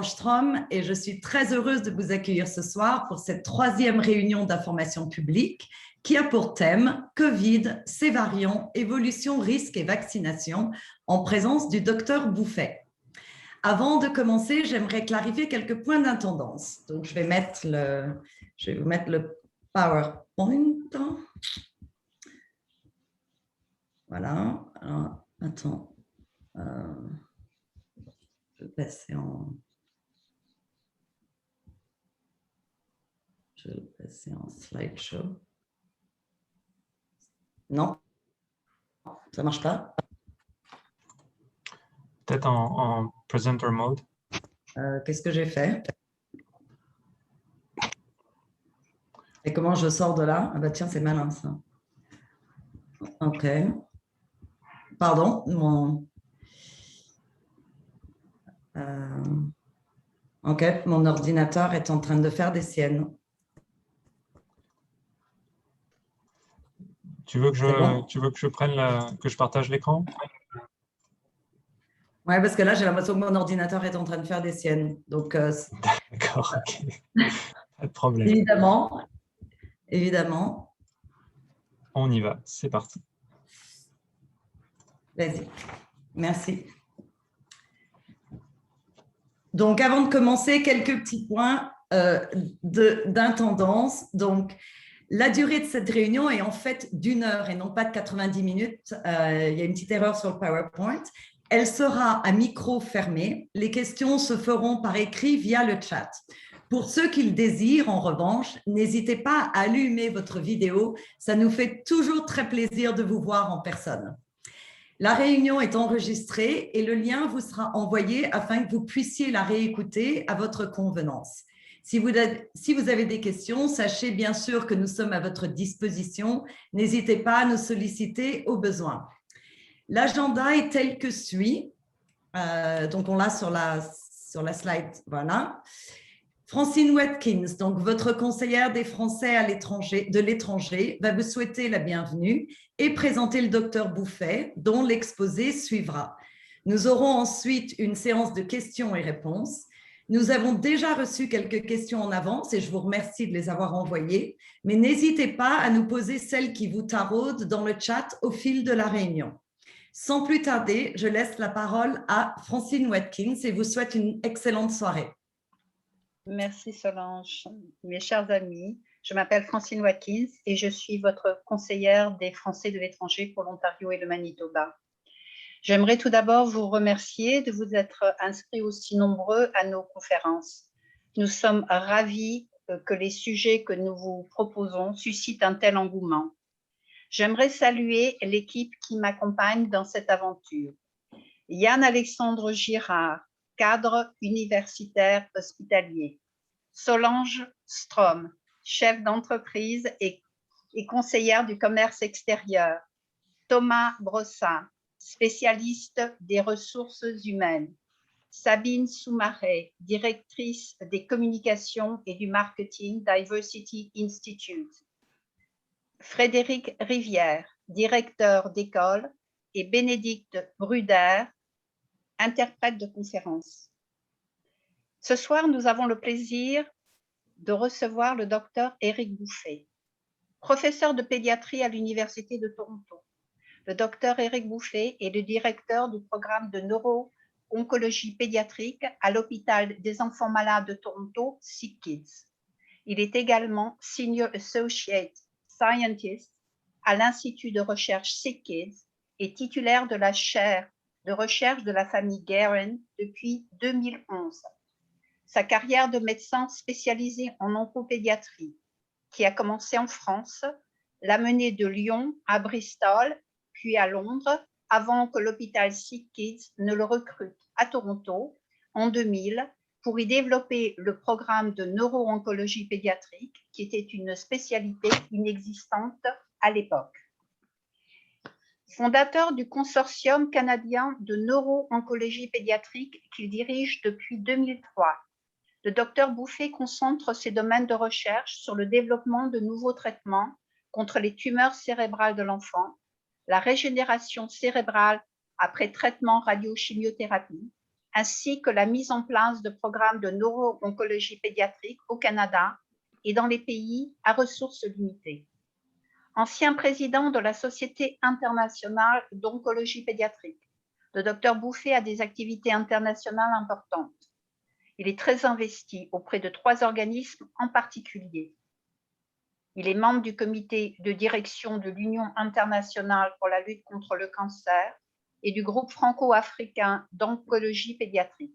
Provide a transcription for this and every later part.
Strom et je suis très heureuse de vous accueillir ce soir pour cette 3e réunion d'information publique qui a pour thème Covid, ses variants, évolution, risques et vaccination en présence du docteur Bouffet. Avant de commencer, j'aimerais clarifier quelques points d'intendance. Donc, je vais vous mettre le PowerPoint. Voilà. Alors, attends. Je vais passer en slideshow. Non, ça ne marche pas. Peut-être en presenter mode. Qu'est-ce que j'ai fait? Et comment je sors de là? Ah bah tiens, c'est malin ça. OK. Pardon, OK, mon ordinateur est en train de faire des siennes. Tu veux que je que je partage l'écran? Oui, parce que là, j'ai l'impression que mon ordinateur est en train de faire des siennes. Donc, d'accord, OK. Pas de problème. Évidemment. On y va, c'est parti. Vas-y, merci. Donc, avant de commencer, quelques petits points d'intendance. Donc, la durée de cette réunion est en fait d'1 heure et non pas de 90 minutes. Il y a une petite erreur sur le PowerPoint. Elle sera à micro fermé. Les questions se feront par écrit via le chat. Pour ceux qui le désirent, en revanche, n'hésitez pas à allumer votre vidéo. Ça nous fait toujours très plaisir de vous voir en personne. La réunion est enregistrée et le lien vous sera envoyé afin que vous puissiez la réécouter à votre convenance. Si vous avez des questions, sachez bien sûr que nous sommes à votre disposition. N'hésitez pas à nous solliciter au besoin. L'agenda est tel que suit. Donc, on l'a sur la slide. Voilà. Francine Watkins, donc votre conseillère des Français de l'étranger, va vous souhaiter la bienvenue et présenter le docteur Bouffet, dont l'exposé suivra. Nous aurons ensuite une séance de questions et réponses. Nous avons déjà reçu quelques questions en avance et je vous remercie de les avoir envoyées, mais n'hésitez pas à nous poser celles qui vous taraudent dans le chat au fil de la réunion. Sans plus tarder, je laisse la parole à Francine Watkins et vous souhaite une excellente soirée. Merci Solange. Mes chers amis, je m'appelle Francine Watkins et je suis votre conseillère des Français de l'étranger pour l'Ontario et le Manitoba. J'aimerais tout d'abord vous remercier de vous être inscrits aussi nombreux à nos conférences. Nous sommes ravis que les sujets que nous vous proposons suscitent un tel engouement. J'aimerais saluer l'équipe qui m'accompagne dans cette aventure. Yann-Alexandre Girard, cadre universitaire hospitalier. Solange Strom, chef d'entreprise et conseillère du commerce extérieur. Thomas Brossat, spécialiste des ressources humaines. Sabine Soumaré, directrice des communications et du marketing Diversity Institute. Frédéric Rivière, directeur d'école, et Bénédicte Bruder, interprète de conférence. Ce soir, nous avons le plaisir de recevoir le docteur Éric Bouffet, professeur de pédiatrie à l'Université de Toronto. Le docteur Éric Bouffet est le directeur du programme de neuro-oncologie pédiatrique à l'hôpital des enfants malades de Toronto, SickKids. Il est également Senior Associate Scientist à l'Institut de recherche SickKids et titulaire de la chaire de recherche de la famille Guerin depuis 2011. Sa carrière de médecin spécialisé en oncopédiatrie, qui a commencé en France, l'a mené de Lyon à Bristol, puis à Londres, avant que l'hôpital SickKids ne le recrute à Toronto en 2000 pour y développer le programme de neuro-oncologie pédiatrique, qui était une spécialité inexistante à l'époque. Fondateur du consortium canadien de neuro-oncologie pédiatrique qu'il dirige depuis 2003, le docteur Bouffet concentre ses domaines de recherche sur le développement de nouveaux traitements contre les tumeurs cérébrales de l'enfant, la régénération cérébrale après traitement radiochimiothérapie, ainsi que la mise en place de programmes de neuro-oncologie pédiatrique au Canada et dans les pays à ressources limitées. Ancien président de la Société internationale d'oncologie pédiatrique, le Dr Bouffé a des activités internationales importantes. Il est très investi auprès de 3 organismes en particulier. Il est membre du comité de direction de l'Union internationale pour la lutte contre le cancer et du groupe franco-africain d'oncologie pédiatrique.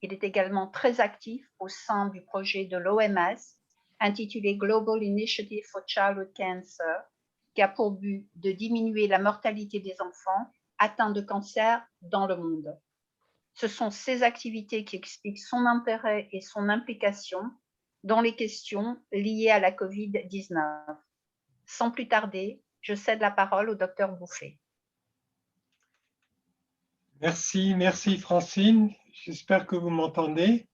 Il est également très actif au sein du projet de l'OMS intitulé Global Initiative for Childhood Cancer, qui a pour but de diminuer la mortalité des enfants atteints de cancer dans le monde. Ce sont ces activités qui expliquent son intérêt et son implication dans les questions liées à la COVID-19. Sans plus tarder, je cède la parole au Dr Bouffé. Merci Francine. J'espère que vous m'entendez.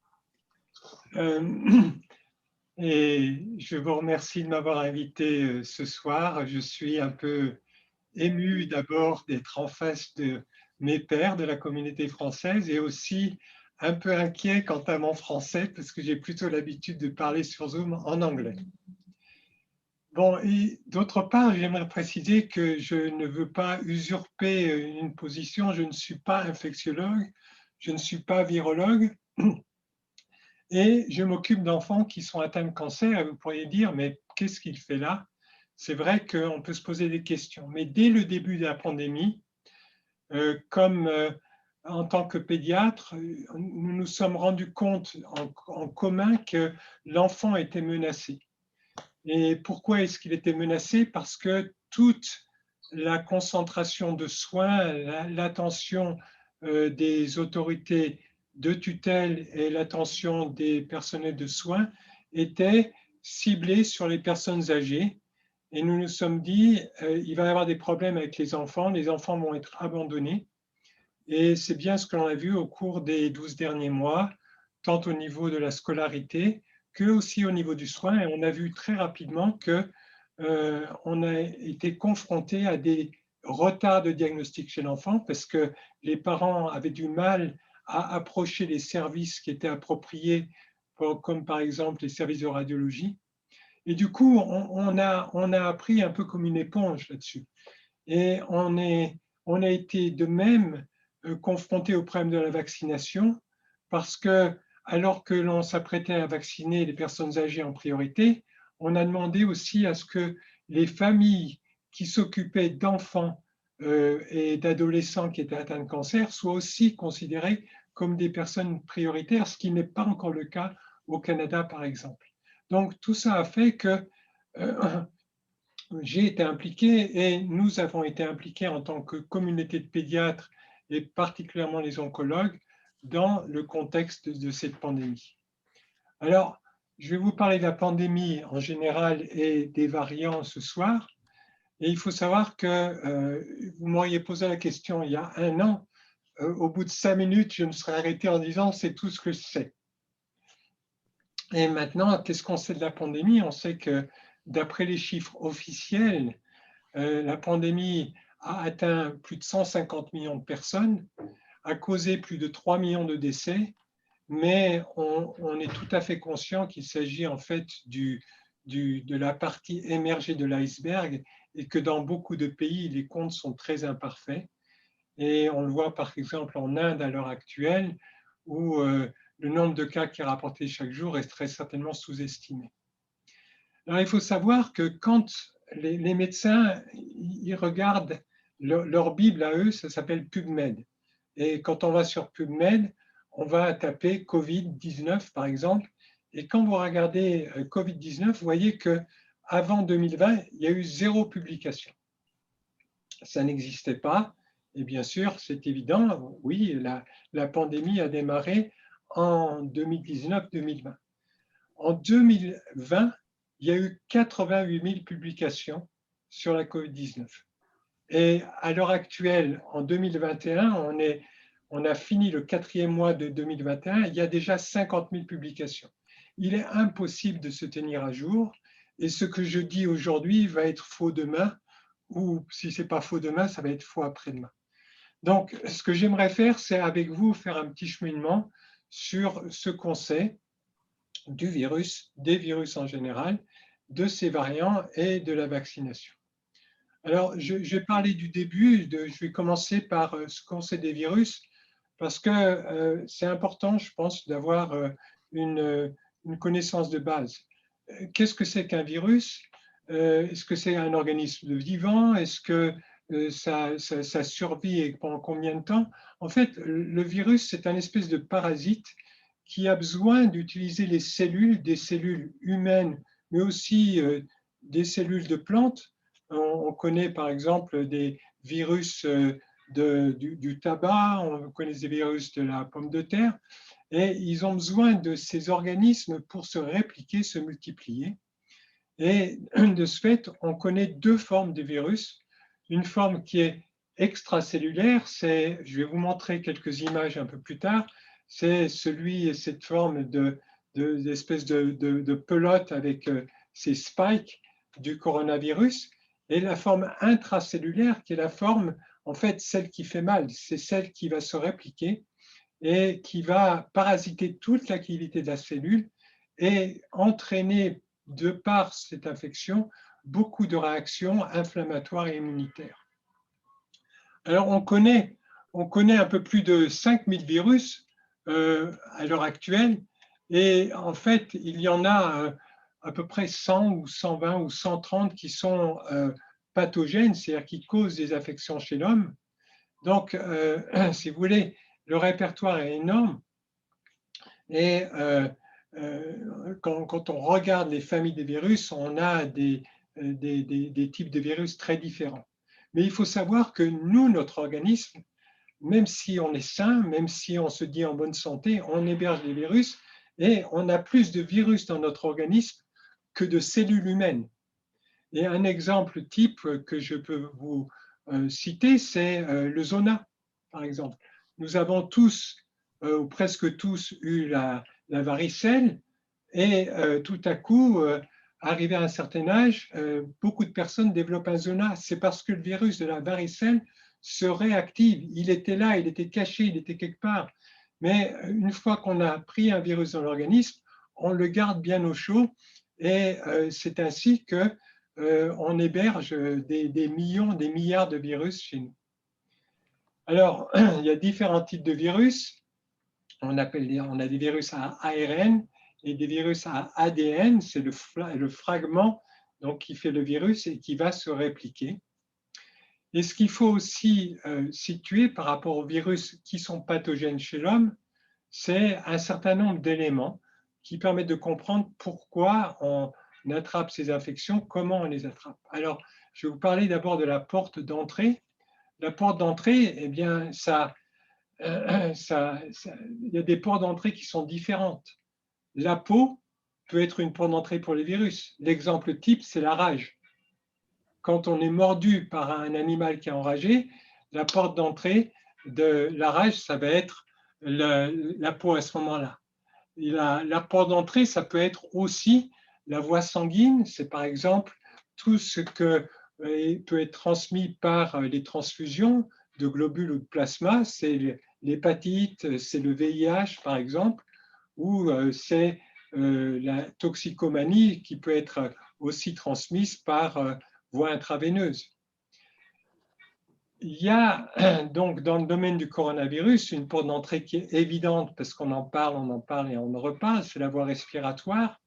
Et je vous remercie de m'avoir invité ce soir. Je suis un peu ému d'abord d'être en face de mes pairs de la communauté française et aussi un peu inquiet quant à mon français parce que j'ai plutôt l'habitude de parler sur Zoom en anglais. Bon, et d'autre part, j'aimerais préciser que je ne veux pas usurper une position. Je ne suis pas infectiologue, je ne suis pas virologue et je m'occupe d'enfants qui sont atteints de cancer. Et vous pourriez dire, mais qu'est-ce qu'il fait là? C'est vrai qu'on peut se poser des questions. Mais dès le début de la pandémie, en tant que pédiatre, nous nous sommes rendus compte en commun que l'enfant était menacé. Et pourquoi est-ce qu'il était menacé? Parce que toute la concentration de soins, l'attention des autorités de tutelle et l'attention des personnels de soins était ciblée sur les personnes âgées. Et nous nous sommes dit, il va y avoir des problèmes avec les enfants vont être abandonnés. Et c'est bien ce que l'on a vu au cours des 12 derniers mois, tant au niveau de la scolarité que aussi au niveau du soin. Et on a vu très rapidement qu'on a été confronté à des retards de diagnostic chez l'enfant parce que les parents avaient du mal à approcher les services qui étaient appropriés, comme par exemple les services de radiologie. Et du coup, on a appris un peu comme une éponge là-dessus. Et on a été de même confronté au problème de la vaccination parce que, alors que l'on s'apprêtait à vacciner les personnes âgées en priorité, on a demandé aussi à ce que les familles qui s'occupaient d'enfants et d'adolescents qui étaient atteints de cancer soient aussi considérées comme des personnes prioritaires, ce qui n'est pas encore le cas au Canada, par exemple. Donc, tout ça a fait que j'ai été impliqué et nous avons été impliqués en tant que communauté de pédiatres et particulièrement les oncologues dans le contexte de cette pandémie. Alors, je vais vous parler de la pandémie en général et des variants ce soir. Et il faut savoir que vous m'auriez posé la question il y a 1 an. Au bout de 5 minutes, je me serais arrêté en disant c'est tout ce que je sais. Et maintenant, qu'est-ce qu'on sait de la pandémie? On sait que d'après les chiffres officiels, la pandémie a atteint plus de 150 millions de personnes, a causé plus de 3 millions de décès, mais on est tout à fait conscient qu'il s'agit en fait de la partie émergée de l'iceberg et que dans beaucoup de pays, les comptes sont très imparfaits. Et on le voit par exemple en Inde à l'heure actuelle, où le nombre de cas qui est rapporté chaque jour est très certainement sous-estimé. Alors, il faut savoir que quand les médecins ils regardent leur Bible à eux, ça s'appelle PubMed. Et quand on va sur PubMed, on va taper Covid-19 par exemple. Et quand vous regardez Covid-19, vous voyez qu'avant 2020, il y a eu 0 publication. Ça n'existait pas. Et bien sûr, c'est évident, oui, la pandémie a démarré en 2019-2020. En 2020, il y a eu 88 000 publications sur la COVID-19. Et à l'heure actuelle, en 2021, on a fini le 4e mois de 2021, il y a déjà 50 000 publications. Il est impossible de se tenir à jour. Et ce que je dis aujourd'hui va être faux demain, ou si ce n'est pas faux demain, ça va être faux après-demain. Donc, ce que j'aimerais faire, c'est avec vous faire un petit cheminement sur ce qu'on sait du virus, des virus en général, de ces variants et de la vaccination. Alors, je vais parler du début, je vais commencer par ce qu'on sait des virus, parce que c'est important, je pense, d'avoir une connaissance de base. Qu'est-ce que c'est qu'un virus? Est-ce que c'est un organisme vivant? Est-ce que ça survit et pendant combien de temps? En fait, le virus, c'est un espèce de parasite qui a besoin d'utiliser les cellules, des cellules humaines, mais aussi des cellules de plantes. On connaît par exemple des virus du tabac, on connaît des virus de la pomme de terre, et ils ont besoin de ces organismes pour se répliquer, se multiplier. Et de ce fait, on connaît deux formes de virus. Une forme qui est extracellulaire, je vais vous montrer quelques images un peu plus tard, c'est cette forme d'espèce de pelote avec ces spikes du coronavirus, et la forme intracellulaire qui est la forme, en fait, celle qui fait mal, c'est celle qui va se répliquer et qui va parasiter toute l'activité de la cellule et entraîner, de par cette infection, beaucoup de réactions inflammatoires et immunitaires. Alors, on connaît un peu plus de 5000 virus à l'heure actuelle, et en fait, il y en a à peu près 100 ou 120 ou 130 qui sont pathogènes, c'est-à-dire qui causent des affections chez l'homme. Donc, si vous voulez, le répertoire est énorme, et quand on regarde les familles des virus, on a des types de virus très différents. Mais il faut savoir que nous, notre organisme, même si on est sain, même si on se dit en bonne santé, on héberge des virus, et on a plus de virus dans notre organisme que de cellules humaines. Et un exemple type que je peux vous citer, c'est le zona, par exemple. Nous avons tous, ou presque tous, eu la varicelle, et tout à coup, arrivé à un certain âge, beaucoup de personnes développent un zona. C'est parce que le virus de la varicelle se réactive. Il était là, il était caché, il était quelque part. Mais une fois qu'on a pris un virus dans l'organisme, on le garde bien au chaud, et c'est ainsi que on héberge des millions, des milliards de virus chez nous. Alors, il y a différents types de virus. On a des virus à ARN et des virus à ADN. C'est le fragment donc, qui fait le virus et qui va se répliquer. Et ce qu'il faut aussi situer par rapport aux virus qui sont pathogènes chez l'homme, c'est un certain nombre d'éléments qui permettent de comprendre pourquoi on attrape ces infections, comment on les attrape. Alors, je vais vous parler d'abord de la porte d'entrée. La porte d'entrée, eh bien, il y a des portes d'entrée qui sont différentes. La peau peut être une porte d'entrée pour les virus. L'exemple type, c'est la rage. Quand on est mordu par un animal qui est enragé, la porte d'entrée de la rage, ça va être la peau à ce moment-là. La porte d'entrée, ça peut être aussi la voie sanguine, c'est par exemple tout ce que peut être transmis par les transfusions de globules ou de plasma, c'est l'hépatite, c'est le VIH par exemple, ou c'est la toxicomanie qui peut être aussi transmise par voie intraveineuse. Il y a donc dans le domaine du coronavirus une porte d'entrée qui est évidente parce qu'on en parle et on en reparle, c'est la voie respiratoire,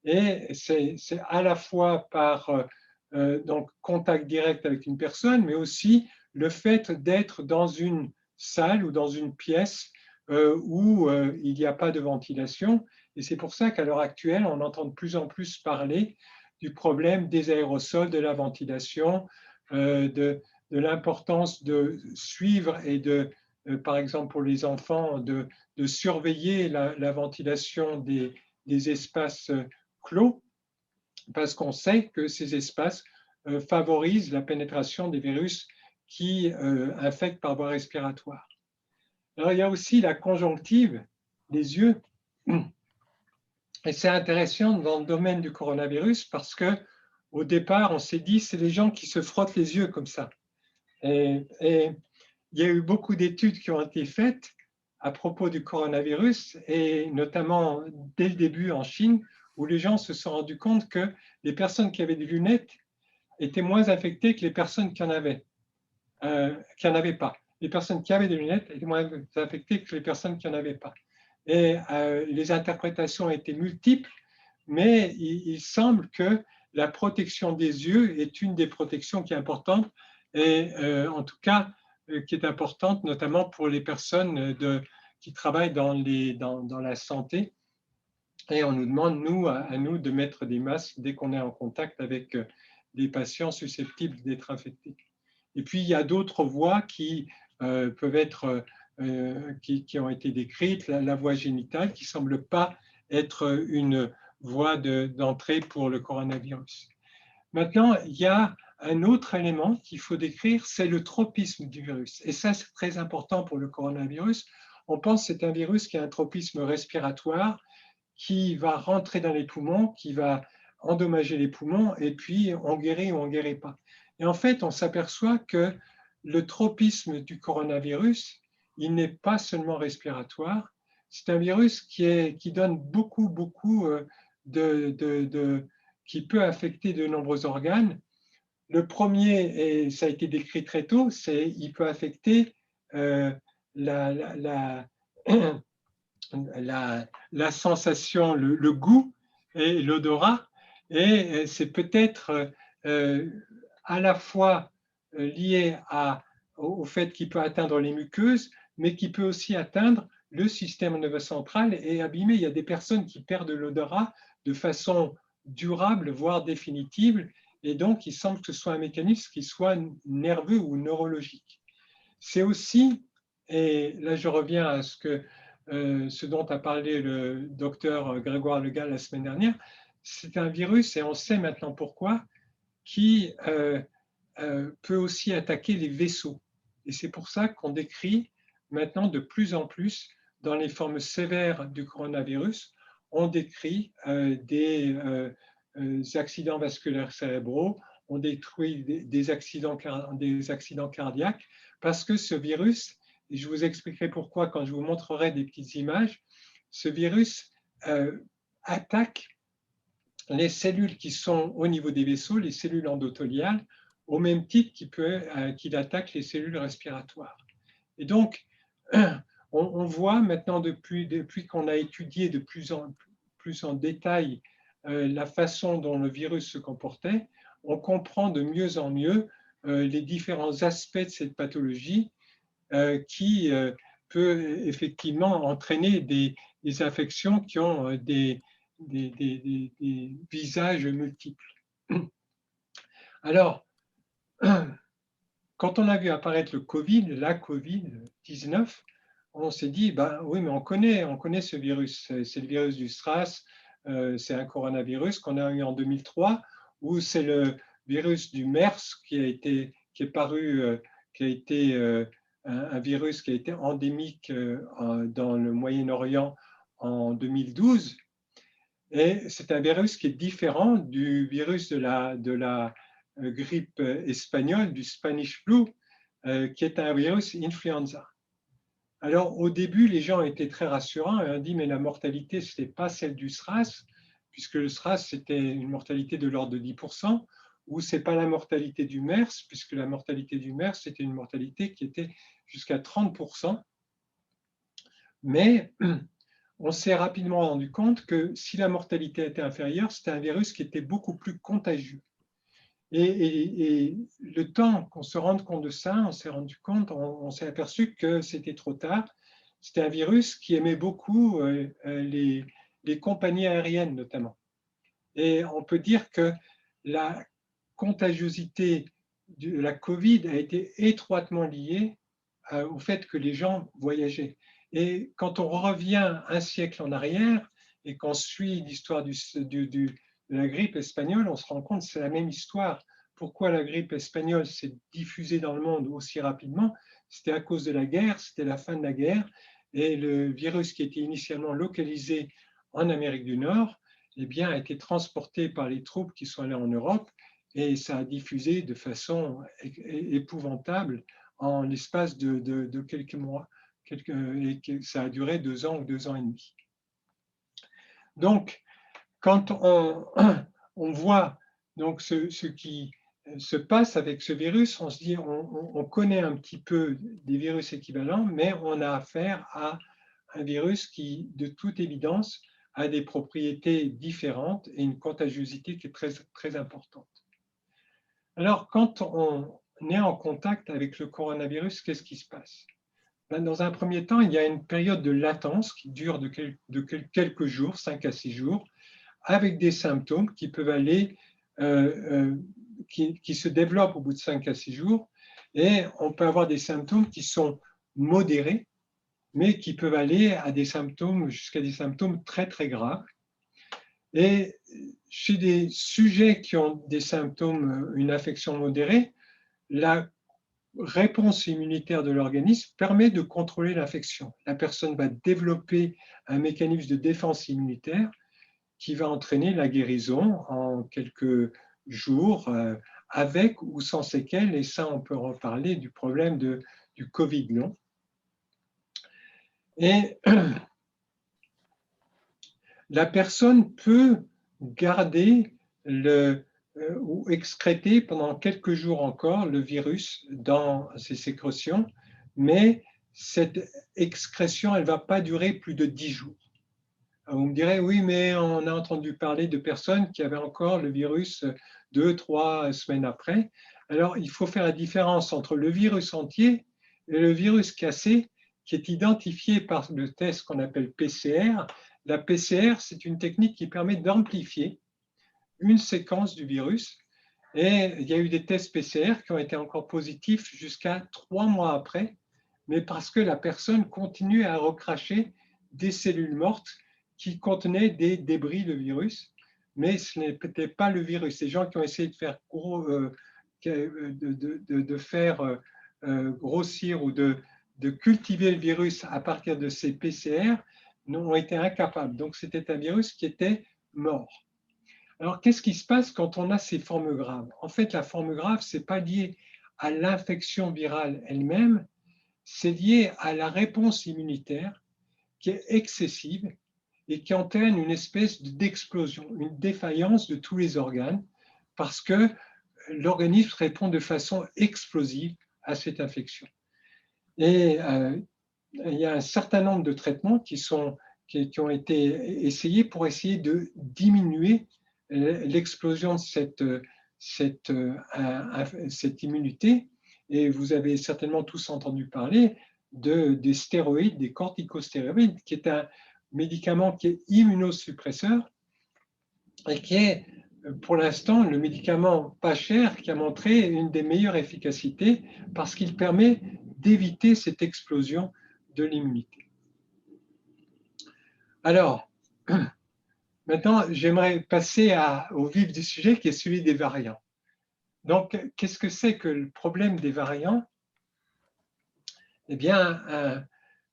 et c'est à la fois par donc contact direct avec une personne, mais aussi le fait d'être dans une salle ou dans une pièce où il n'y a pas de ventilation, et c'est pour ça qu'à l'heure actuelle, on entend de plus en plus parler du problème des aérosols, de la ventilation, de l'importance de suivre et par exemple pour les enfants, de surveiller la ventilation des espaces clos, parce qu'on sait que ces espaces favorisent la pénétration des virus qui infectent par voie respiratoire. Alors, il y a aussi la conjonctive des yeux. Et c'est intéressant dans le domaine du coronavirus parce qu'au départ, on s'est dit c'est les gens qui se frottent les yeux comme ça. Et il y a eu beaucoup d'études qui ont été faites à propos du coronavirus, et notamment dès le début en Chine, où les gens se sont rendus compte que les personnes qui avaient des lunettes étaient moins infectées que les personnes qui n'en avaient pas. Les personnes qui avaient des lunettes étaient moins infectées que les personnes qui n'en avaient pas. Et les interprétations étaient multiples, mais il semble que la protection des yeux est une des protections qui est importante, et en tout cas qui est importante notamment pour les personnes qui travaillent dans la santé. Et on nous demande, à nous, de mettre des masques dès qu'on est en contact avec des patients susceptibles d'être infectés. Et puis, il y a d'autres voies qui peuvent être, qui ont été décrites, la voie génitale, qui ne semble pas être une voie d'entrée pour le coronavirus. Maintenant, il y a un autre élément qu'il faut décrire, c'est le tropisme du virus. Et ça, c'est très important pour le coronavirus. On pense que c'est un virus qui a un tropisme respiratoire, qui va rentrer dans les poumons, qui va endommager les poumons, et puis on guérit ou on ne guérit pas. Et en fait, on s'aperçoit que le tropisme du coronavirus, il n'est pas seulement respiratoire, c'est un virus qui donne beaucoup qui peut affecter de nombreux organes. Le premier, et ça a été décrit très tôt, c'est qu'il peut affecter la sensation, le goût et l'odorat, et c'est peut-être à la fois lié au fait qu'il peut atteindre les muqueuses, mais qui peut aussi atteindre le système nerveux central et abîmer. Il y a des personnes qui perdent l'odorat de façon durable, voire définitive, et donc il semble que ce soit un mécanisme qui soit nerveux ou neurologique. C'est aussi, et là je reviens à ce dont a parlé le docteur Grégoire Legall la semaine dernière, c'est un virus, et on sait maintenant pourquoi, qui peut aussi attaquer les vaisseaux. Et c'est pour ça qu'on décrit maintenant de plus en plus, dans les formes sévères du coronavirus, on décrit des accidents vasculaires cérébraux, on détruit des accidents cardiaques, parce que ce virus, et je vous expliquerai pourquoi quand je vous montrerai des petites images, ce virus attaque les cellules qui sont au niveau des vaisseaux, les cellules endothéliales, au même titre qu'il attaque les cellules respiratoires. Et donc, on voit maintenant, depuis qu'on a étudié de plus en détail la façon dont le virus se comportait, on comprend de mieux en mieux les différents aspects de cette pathologie qui peut effectivement entraîner des infections qui ont des visages multiples. Alors, quand on a vu apparaître la Covid-19, on s'est dit, ben oui, mais on connaît ce virus. C'est le virus du SRAS, c'est un coronavirus qu'on a eu en 2003, ou c'est le virus du MERS qui a été un virus qui a été endémique dans le Moyen-Orient en 2012. Et c'est un virus qui est différent du virus de la grippe espagnole, du Spanish flu, qui est un virus influenza. Alors, au début, les gens étaient très rassurants et ont dit, mais la mortalité, ce n'était pas celle du SRAS, puisque le SRAS, c'était une mortalité de l'ordre de 10%, ou ce n'est pas la mortalité du MERS, puisque la mortalité du MERS, c'était une mortalité qui était jusqu'à 30%. Mais on s'est rapidement rendu compte que si la mortalité était inférieure, c'était un virus qui était beaucoup plus contagieux. Et le temps qu'on se rende compte de ça, on s'est aperçu que c'était trop tard. C'était un virus qui aimait beaucoup les compagnies aériennes notamment. Et on peut dire que la contagiosité de la Covid a été étroitement liée au fait que les gens voyageaient. Et quand on revient un siècle en arrière et qu'on suit l'histoire de la grippe espagnole, on se rend compte que c'est la même histoire. Pourquoi la grippe espagnole s'est diffusée dans le monde aussi rapidement? C'était à cause de la guerre, c'était la fin de la guerre, et le virus qui était initialement localisé en Amérique du Nord, eh bien, a été transporté par les troupes qui sont allées en Europe, et ça a diffusé de façon épouvantable en l'espace de quelques mois, et que ça a duré 2 ans ou 2 ans et demi. Donc, quand on voit donc ce qui se passe avec ce virus, on se dit, on connaît un petit peu des virus équivalents, mais on a affaire à un virus qui, de toute évidence, a des propriétés différentes et une contagiosité qui est très, très importante. Alors, quand on est en contact avec le coronavirus, qu'est-ce qui se passe? Dans un premier temps, il y a une période de latence qui dure de quelques jours, 5 à 6 jours, avec des symptômes qui peuvent aller, qui se développent au bout de 5 à 6 jours. Et on peut avoir des symptômes qui sont modérés, mais qui peuvent aller à des symptômes, jusqu'à des symptômes très, très graves. Et chez des sujets qui ont des symptômes, une affection modérée, la réponse immunitaire de l'organisme permet de contrôler l'infection. La personne va développer un mécanisme de défense immunitaire qui va entraîner la guérison en quelques jours, avec ou sans séquelles, et ça, on peut reparler du problème du Covid long. Et la personne peut garder ou excréter pendant quelques jours encore le virus dans ses sécrétions, mais cette excrétion, elle ne va pas durer plus de 10 jours. Vous me direz, oui, mais on a entendu parler de personnes qui avaient encore le virus 2-3 semaines après. Alors, il faut faire la différence entre le virus entier et le virus cassé, qui est identifié par le test qu'on appelle PCR. La PCR, c'est une technique qui permet d'amplifier une séquence du virus. Et il y a eu des tests PCR qui ont été encore positifs jusqu'à 3 mois après, mais parce que la personne continue à recracher des cellules mortes qui contenaient des débris de virus, mais ce n'était pas le virus. Les gens qui ont essayé de faire grossir ou de cultiver le virus à partir de ces PCR ont été incapables. Donc, c'était un virus qui était mort. Alors, qu'est-ce qui se passe quand on a ces formes graves? En fait, la forme grave, ce n'est pas lié à l'infection virale elle-même, c'est lié à la réponse immunitaire qui est excessive et qui entraîne une espèce d'explosion, une défaillance de tous les organes, parce que l'organisme répond de façon explosive à cette infection. Et il y a un certain nombre de traitements qui ont été essayés pour essayer de diminuer l'explosion de cette immunité. Et vous avez certainement tous entendu parler des stéroïdes, des corticostéroïdes, qui est un médicament qui est immunosuppresseur et qui est pour l'instant le médicament pas cher qui a montré une des meilleures efficacités parce qu'il permet d'éviter cette explosion de l'immunité. Alors, maintenant, j'aimerais passer au vif du sujet qui est celui des variants. Donc, qu'est-ce que c'est que le problème des variants? Eh bien,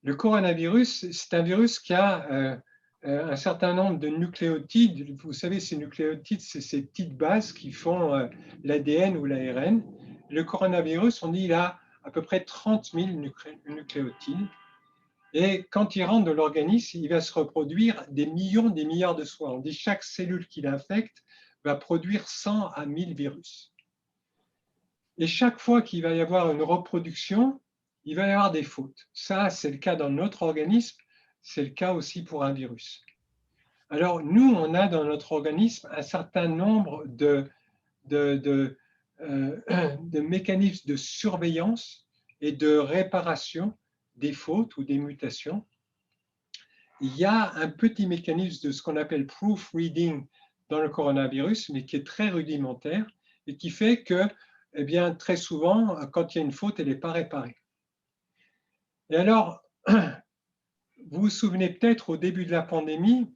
le coronavirus, c'est un virus qui a un certain nombre de nucléotides. Vous savez, ces nucléotides, c'est ces petites bases qui font l'ADN ou l'ARN. Le coronavirus, on dit il a à peu près 30 000 nucléotides. Et quand il rentre dans l'organisme, il va se reproduire des millions, des milliards de fois. On dit chaque cellule qu'il infecte va produire 100 à 1000 virus. Et chaque fois qu'il va y avoir une reproduction, il va y avoir des fautes. Ça, c'est le cas dans notre organisme, c'est le cas aussi pour un virus. Alors, nous, on a dans notre organisme un certain nombre de mécanismes de surveillance et de réparation des fautes ou des mutations. Il y a un petit mécanisme de ce qu'on appelle proofreading dans le coronavirus, mais qui est très rudimentaire et qui fait que, eh bien, très souvent, quand il y a une faute, elle n'est pas réparée. Et alors, vous vous souvenez peut-être au début de la pandémie,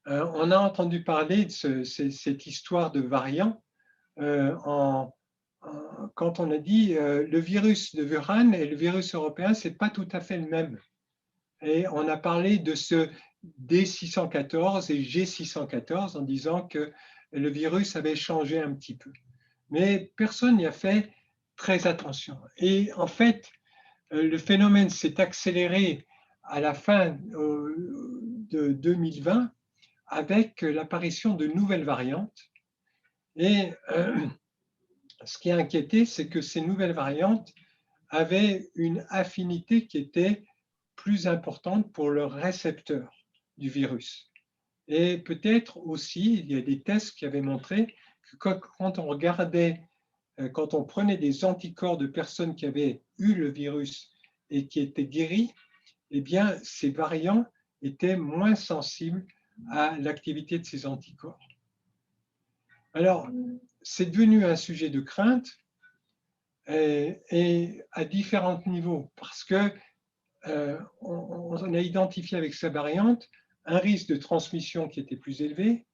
on a entendu parler de cette histoire de variants quand on a dit le virus de Wuhan et le virus européen, ce n'est pas tout à fait le même. Et on a parlé de ce D614 et G614 en disant que le virus avait changé un petit peu. Mais personne n'y a fait très attention. Et en fait, le phénomène s'est accéléré à la fin de 2020 avec l'apparition de nouvelles variantes. Et ce qui a inquiété, c'est que ces nouvelles variantes avaient une affinité qui était plus importante pour le récepteur du virus. Et peut-être aussi, il y a des tests qui avaient montré que quand on regardait, quand on prenait des anticorps de personnes qui avaient eu le virus et qui étaient guéries, eh bien, ces variants étaient moins sensibles à l'activité de ces anticorps. Alors, c'est devenu un sujet de crainte et à différents niveaux parce que on a identifié avec sa variante un risque de transmission qui était plus élevé,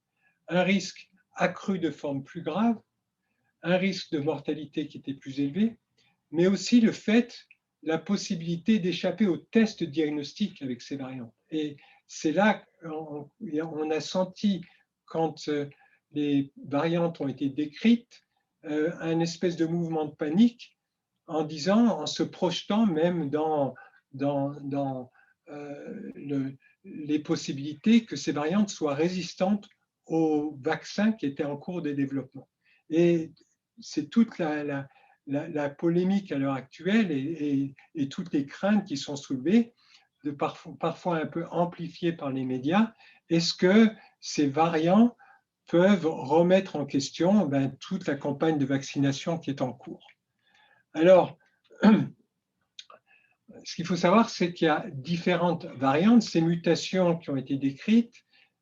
un risque accru de forme plus grave, un risque de mortalité qui était plus élevé, mais aussi le fait, la possibilité d'échapper aux tests diagnostiques avec ces variantes. Et c'est là qu'on a senti, quand les variantes ont été décrites, un espèce de mouvement de panique en disant, en se projetant même dans les possibilités que ces variantes soient résistantes aux vaccins qui étaient en cours de développement. Et c'est toute la polémique à l'heure actuelle et toutes les craintes qui sont soulevées, parfois un peu amplifiées par les médias. Est-ce que ces variants peuvent remettre en question toute la campagne de vaccination qui est en cours? Alors, ce qu'il faut savoir, c'est qu'il y a différentes variantes. Ces mutations qui ont été décrites,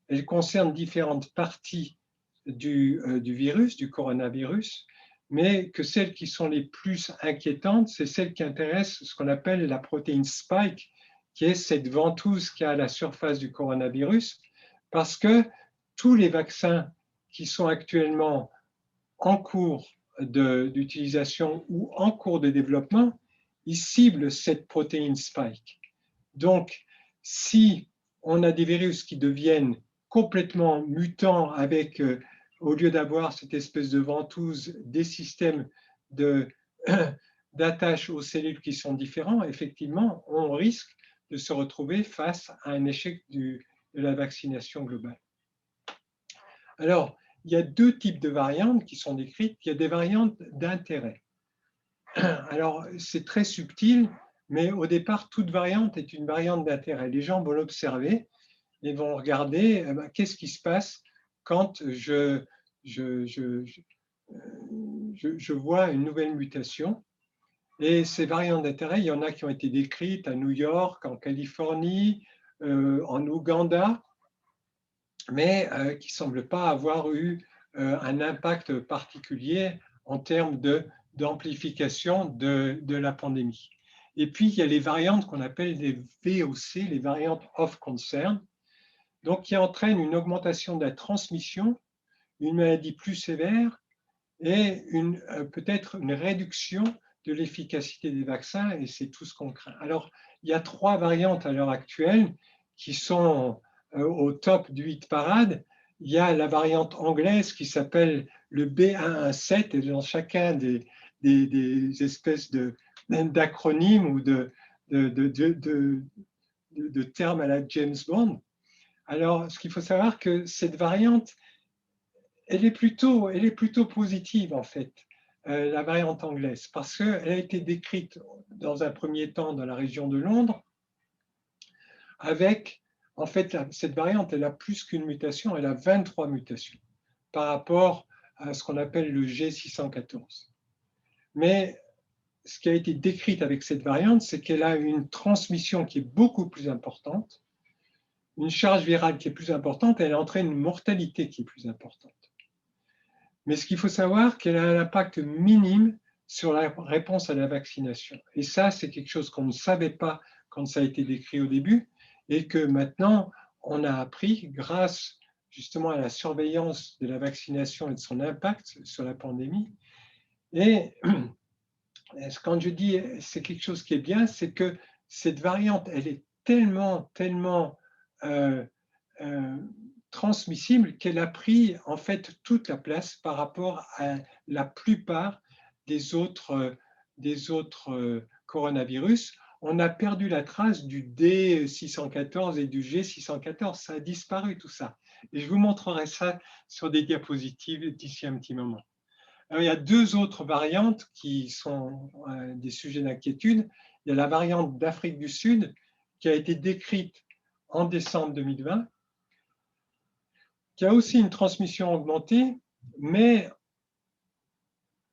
elles concernent différentes parties du virus, du coronavirus, mais que celles qui sont les plus inquiétantes, c'est celles qui intéressent ce qu'on appelle la protéine spike, qui est cette ventouse qui est à la surface du coronavirus, parce que tous les vaccins qui sont actuellement en cours d'utilisation ou en cours de développement, ils ciblent cette protéine spike. Donc, si on a des virus qui deviennent complètement mutants avec, au lieu d'avoir cette espèce de ventouse, des systèmes d'attache aux cellules qui sont différents, effectivement, on risque de se retrouver face à un échec de la vaccination globale. Alors, il y a deux types de variantes qui sont décrites. Il y a des variantes d'intérêt. Alors, c'est très subtil, mais au départ, toute variante est une variante d'intérêt. Les gens vont l'observer et vont regarder qu'est-ce qui se passe quand je vois une nouvelle mutation. Et ces variantes d'intérêt, il y en a qui ont été décrites à New York, en Californie, en Ouganda, mais qui ne semblent pas avoir eu un impact particulier en termes d'amplification de la pandémie. Et puis, il y a les variantes qu'on appelle les VOC, les variantes of concern, donc qui entraînent une augmentation de la transmission, une maladie plus sévère et peut-être une réduction de l'efficacité des vaccins, et c'est tout ce qu'on craint. Alors, il y a 3 variantes à l'heure actuelle qui sont au top du hit parade. Il y a la variante anglaise qui s'appelle le B117, et dans chacun des espèces d'acronymes ou de termes à la James Bond. Alors, ce qu'il faut savoir, que cette variante, elle est plutôt positive, en fait, la variante anglaise, parce qu'elle a été décrite dans un premier temps dans la région de Londres, avec, en fait, cette variante, elle a plus qu'une mutation, elle a 23 mutations par rapport à ce qu'on appelle le G614. Mais ce qui a été décrit avec cette variante, c'est qu'elle a une transmission qui est beaucoup plus importante, une charge virale qui est plus importante, et elle entraîne une mortalité qui est plus importante. Mais ce qu'il faut savoir, c'est qu'elle a un impact minime sur la réponse à la vaccination. Et ça, c'est quelque chose qu'on ne savait pas quand ça a été décrit au début, et que maintenant, on a appris grâce justement à la surveillance de la vaccination et de son impact sur la pandémie. Et quand je dis c'est quelque chose qui est bien, c'est que cette variante, elle est tellement transmissible qu'elle a pris en fait toute la place par rapport à la plupart des autres des autres coronavirus, on a perdu la trace du D614 et du G614. Ça a disparu tout ça. Et je vous montrerai ça sur des diapositives d'ici un petit moment. Alors, il y a deux autres variantes qui sont des sujets d'inquiétude. Il y a la variante d'Afrique du Sud qui a été décrite en décembre 2020, qui a aussi une transmission augmentée, mais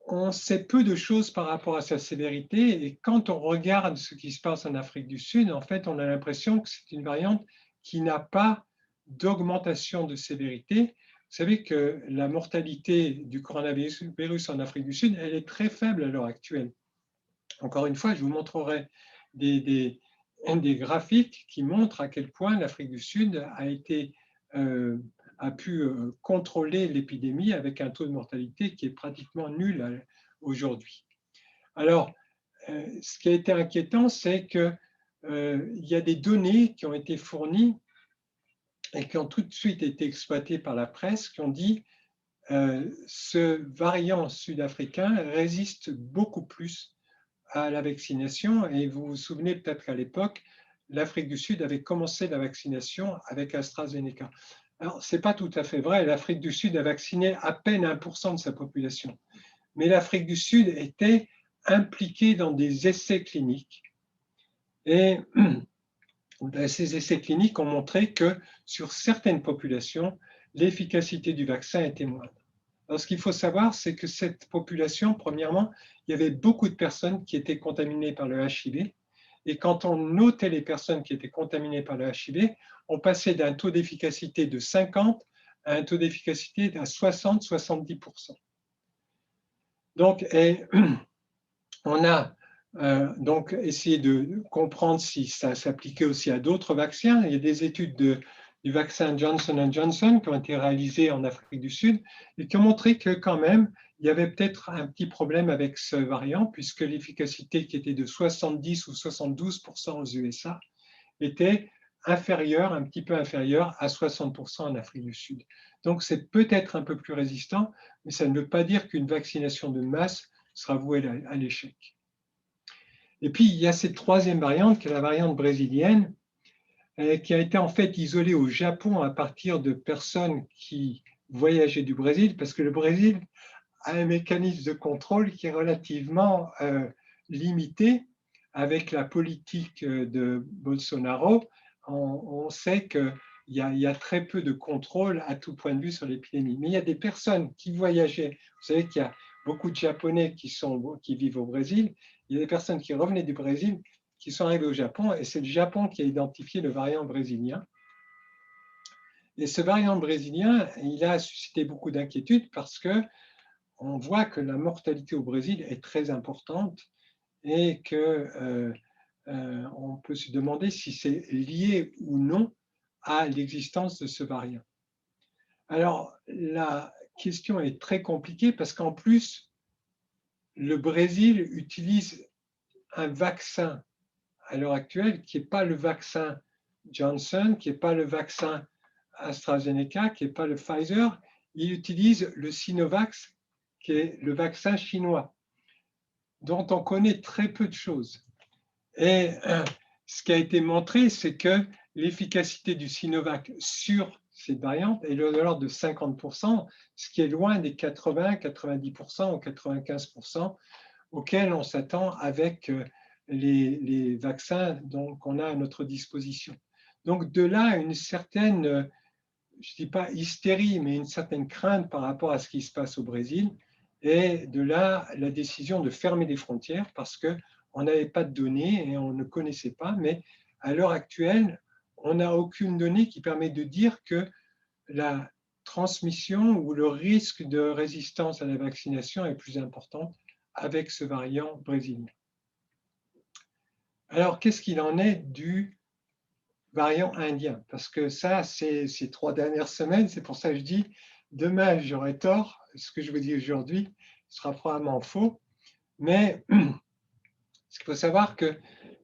on sait peu de choses par rapport à sa sévérité. Et quand on regarde ce qui se passe en Afrique du Sud, en fait, on a l'impression que c'est une variante qui n'a pas d'augmentation de sévérité. Vous savez que la mortalité du coronavirus en Afrique du Sud, elle est très faible à l'heure actuelle. Encore une fois, je vous montrerai des graphiques qui montrent à quel point l'Afrique du Sud a pu contrôler l'épidémie avec un taux de mortalité qui est pratiquement nul aujourd'hui. Alors, ce qui a été inquiétant, c'est qu'il y a des données qui ont été fournies et qui ont tout de suite été exploitées par la presse, qui ont dit ce variant sud-africain résiste beaucoup plus à la vaccination. Et vous vous souvenez peut-être qu'à l'époque, l'Afrique du Sud avait commencé la vaccination avec AstraZeneca. Alors, ce n'est pas tout à fait vrai. L'Afrique du Sud a vacciné à peine 1% de sa population. Mais l'Afrique du Sud était impliquée dans des essais cliniques. Et ces essais cliniques ont montré que sur certaines populations, l'efficacité du vaccin était moindre. Alors, ce qu'il faut savoir, c'est que cette population, premièrement, il y avait beaucoup de personnes qui étaient contaminées par le HIV. Et quand on notait les personnes qui étaient contaminées par le HIV, on passait d'un taux d'efficacité de 50 à un taux d'efficacité à 60-70%. Donc, on a donc essayé de comprendre si ça s'appliquait aussi à d'autres vaccins. Il y a des études du vaccin Johnson & Johnson qui ont été réalisées en Afrique du Sud et qui ont montré que quand même, il y avait peut-être un petit problème avec ce variant puisque l'efficacité qui était de 70 ou 72% aux USA était inférieure, un petit peu inférieure à 60% en Afrique du Sud. Donc c'est peut-être un peu plus résistant, mais ça ne veut pas dire qu'une vaccination de masse sera vouée à l'échec. Et puis il y a cette troisième variante qui est la variante brésilienne, qui a été en fait isolée au Japon à partir de personnes qui voyageaient du Brésil, parce que le Brésil a un mécanisme de contrôle qui est relativement limité. Avec la politique de Bolsonaro, on sait qu'il y a très peu de contrôle à tout point de vue sur l'épidémie. Mais il y a des personnes qui voyageaient. Vous savez qu'il y a beaucoup de Japonais qui vivent au Brésil. Il y a des personnes qui revenaient du Brésil qui sont arrivées au Japon, et c'est le Japon qui a identifié le variant brésilien. Et ce variant brésilien, il a suscité beaucoup d'inquiétudes parce qu'on voit que la mortalité au Brésil est très importante et qu'on peut se demander si c'est lié ou non à l'existence de ce variant. Alors, la question est très compliquée parce qu'en plus, le Brésil utilise un vaccin à l'heure actuelle qui n'est pas le vaccin Johnson, qui n'est pas le vaccin AstraZeneca, qui n'est pas le Pfizer. Il utilise le Sinovac, qui est le vaccin chinois, dont on connaît très peu de choses. Et ce qui a été montré, c'est que l'efficacité du Sinovac sur cette variante est de l'ordre de 50%, ce qui est loin des 80, 90% ou 95% auxquels on s'attend avec les vaccins qu'on a à notre disposition. Donc de là, une certaine, je ne dis pas hystérie, mais une certaine crainte par rapport à ce qui se passe au Brésil. Et de là, la décision de fermer les frontières parce qu'on n'avait pas de données et on ne connaissait pas. Mais à l'heure actuelle, on n'a aucune donnée qui permet de dire que la transmission ou le risque de résistance à la vaccination est plus important avec ce variant brésilien. Alors, qu'est-ce qu'il en est du variant indien? Parce que ça, c'est ces 3 dernières semaines, c'est pour ça que je dis, demain, j'aurai tort. Ce que je vous dis aujourd'hui sera probablement faux. Mais ce qu'il faut savoir que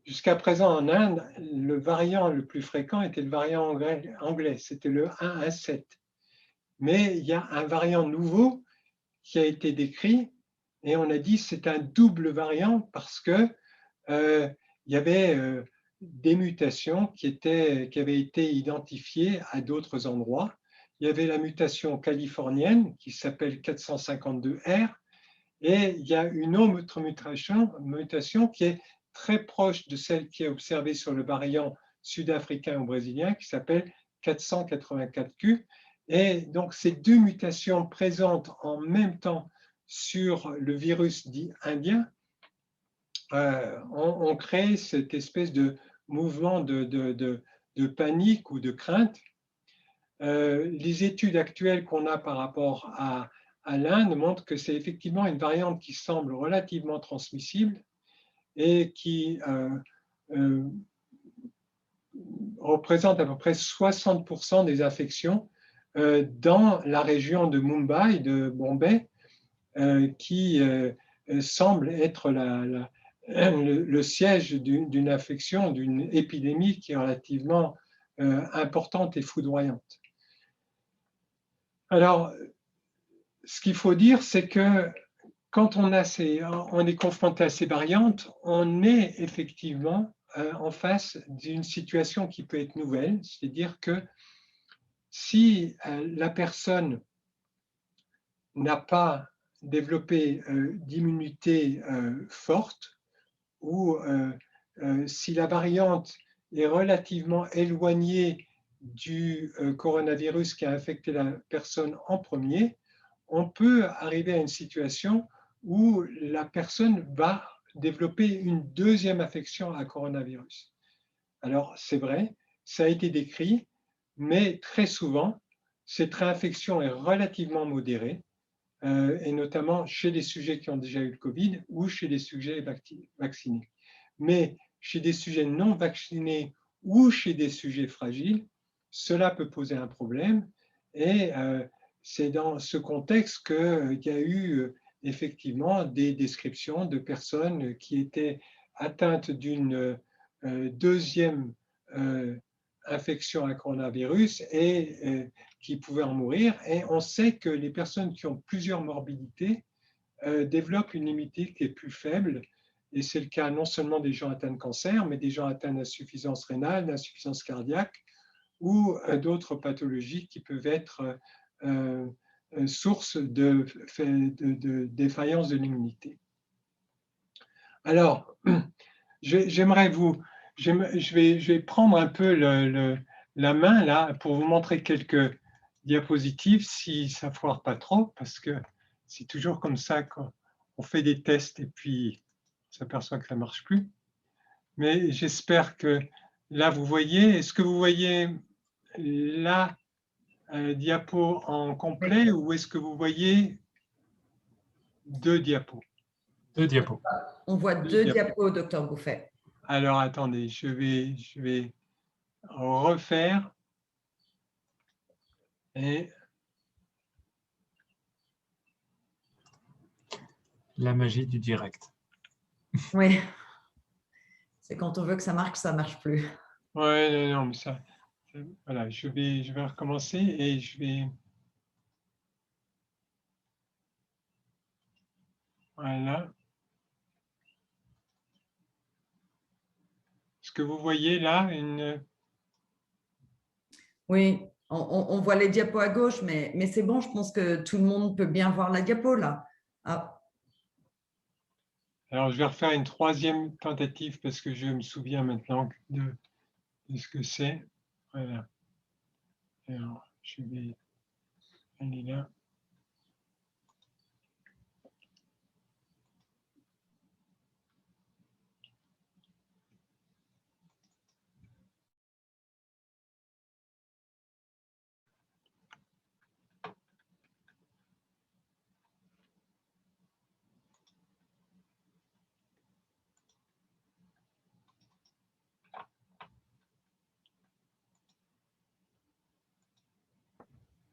jusqu'à présent en Inde, le variant le plus fréquent était le variant anglais, c'était le 117. Mais il y a un variant nouveau qui a été décrit Et on a dit que c'est un double variant parce que il y avait des mutations qui avaient été identifiées à d'autres endroits. Il y avait la mutation californienne qui s'appelle 452R et il y a une autre mutation qui est très proche de celle qui est observée sur le variant sud-africain ou brésilien qui s'appelle 484Q. Et donc, ces deux mutations présentes en même temps sur le virus dit indien ont créé cette espèce de mouvement de panique ou de crainte. Les études actuelles qu'on a par rapport à l'Inde montrent que c'est effectivement une variante qui semble relativement transmissible et qui représente à peu près 60% des infections dans la région de Mumbai, de Bombay, qui semble être le siège d'une infection, d'une épidémie qui est relativement importante et foudroyante. Alors, ce qu'il faut dire, c'est que quand on est confronté à ces variantes, on est effectivement en face d'une situation qui peut être nouvelle, c'est-à-dire que si la personne n'a pas développé d'immunité forte ou si la variante est relativement éloignée du coronavirus qui a infecté la personne en premier, on peut arriver à une situation où la personne va développer une deuxième infection à coronavirus. Alors, c'est vrai, ça a été décrit, mais très souvent, cette réinfection est relativement modérée, et notamment chez les sujets qui ont déjà eu le Covid ou chez les sujets vaccinés. Mais chez des sujets non vaccinés ou chez des sujets fragiles, cela peut poser un problème et c'est dans ce contexte qu'il y a eu effectivement des descriptions de personnes qui étaient atteintes d'une deuxième infection à coronavirus et qui pouvaient en mourir. Et on sait que les personnes qui ont plusieurs morbidités développent une immunité qui est plus faible. Et c'est le cas non seulement des gens atteints de cancer, mais des gens atteints d'insuffisance rénale, d'insuffisance cardiaque ou d'autres pathologies qui peuvent être source de défaillance de l'immunité. Alors, je vais prendre un peu la main là pour vous montrer quelques diapositives si ça ne foire pas trop, parce que c'est toujours comme ça qu'on fait des tests et puis on s'aperçoit que ça ne marche plus. Mais j'espère que là, vous voyez, est-ce que vous voyez la diapo en complet ou est-ce que vous voyez deux diapos? Deux diapos. On voit deux diapos, docteur Bouffet. Alors, attendez, je vais refaire. Et la magie du direct. Oui. C'est quand on veut que ça marche plus. Ouais, non, mais ça, voilà, je vais recommencer et je vais. Voilà. Est-ce que vous voyez là une. Oui, on voit les diapos à gauche, mais c'est bon, je pense que tout le monde peut bien voir la diapo là. Ah. Alors, je vais refaire une troisième tentative parce que je me souviens maintenant de ce que c'est. Voilà. Alors, je vais aller là.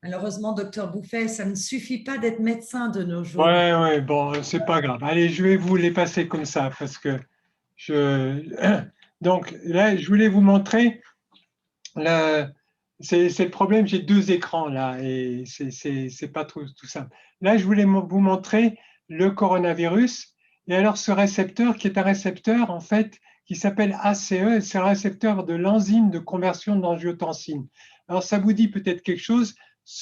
Malheureusement, docteur Bouffet, ça ne suffit pas d'être médecin de nos jours. Ouais, bon, c'est pas grave. Allez, je vais vous les passer comme ça parce que donc là, je voulais vous montrer. C'est le problème, j'ai deux écrans là et c'est pas tout simple. Là, je voulais vous montrer le coronavirus. Et alors ce récepteur, qui est un récepteur en fait qui s'appelle ACE, c'est le récepteur de l'enzyme de conversion d'angiotensine. Alors ça vous dit peut-être quelque chose,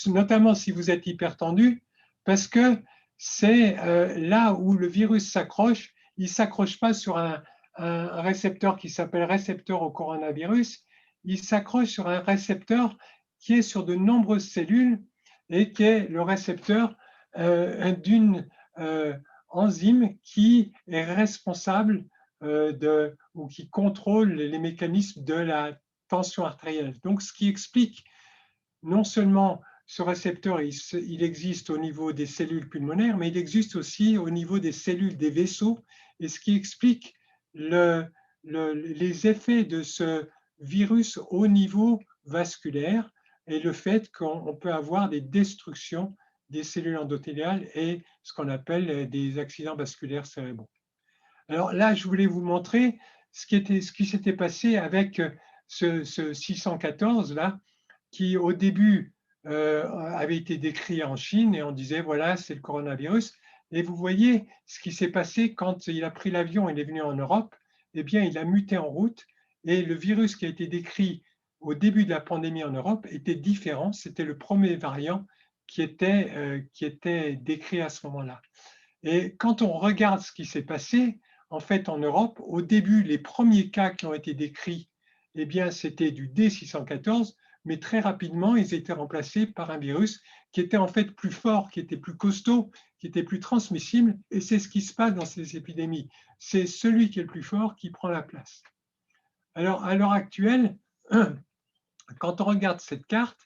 notamment si vous êtes hypertendu, parce que c'est là où le virus s'accroche. Il ne s'accroche pas sur un récepteur qui s'appelle récepteur au coronavirus, il s'accroche sur un récepteur qui est sur de nombreuses cellules et qui est le récepteur d'une enzyme qui est responsable ou qui contrôle les mécanismes de la tension artérielle. Donc, ce qui explique non seulement ce récepteur, il existe au niveau des cellules pulmonaires, mais il existe aussi au niveau des cellules des vaisseaux, et ce qui explique les effets de ce virus au niveau vasculaire et le fait qu'on peut avoir des destructions des cellules endothéliales et ce qu'on appelle des accidents vasculaires cérébraux. Alors là, je voulais vous montrer ce qui s'était passé avec ce 614 là, qui au début avait été décrit en Chine et on disait voilà, c'est le coronavirus. Et vous voyez ce qui s'est passé quand il a pris l'avion et il est venu en Europe. Eh bien, il a muté en route et le virus qui a été décrit au début de la pandémie en Europe était différent. C'était le premier variant qui était décrit à ce moment-là. Et quand on regarde ce qui s'est passé, en fait, en Europe, au début, les premiers cas qui ont été décrits, eh bien, c'était du D614, mais très rapidement, ils étaient remplacés par un virus qui était en fait plus fort, qui était plus costaud, qui était plus transmissible, et c'est ce qui se passe dans ces épidémies. C'est celui qui est le plus fort qui prend la place. Alors, à l'heure actuelle, quand on regarde cette carte,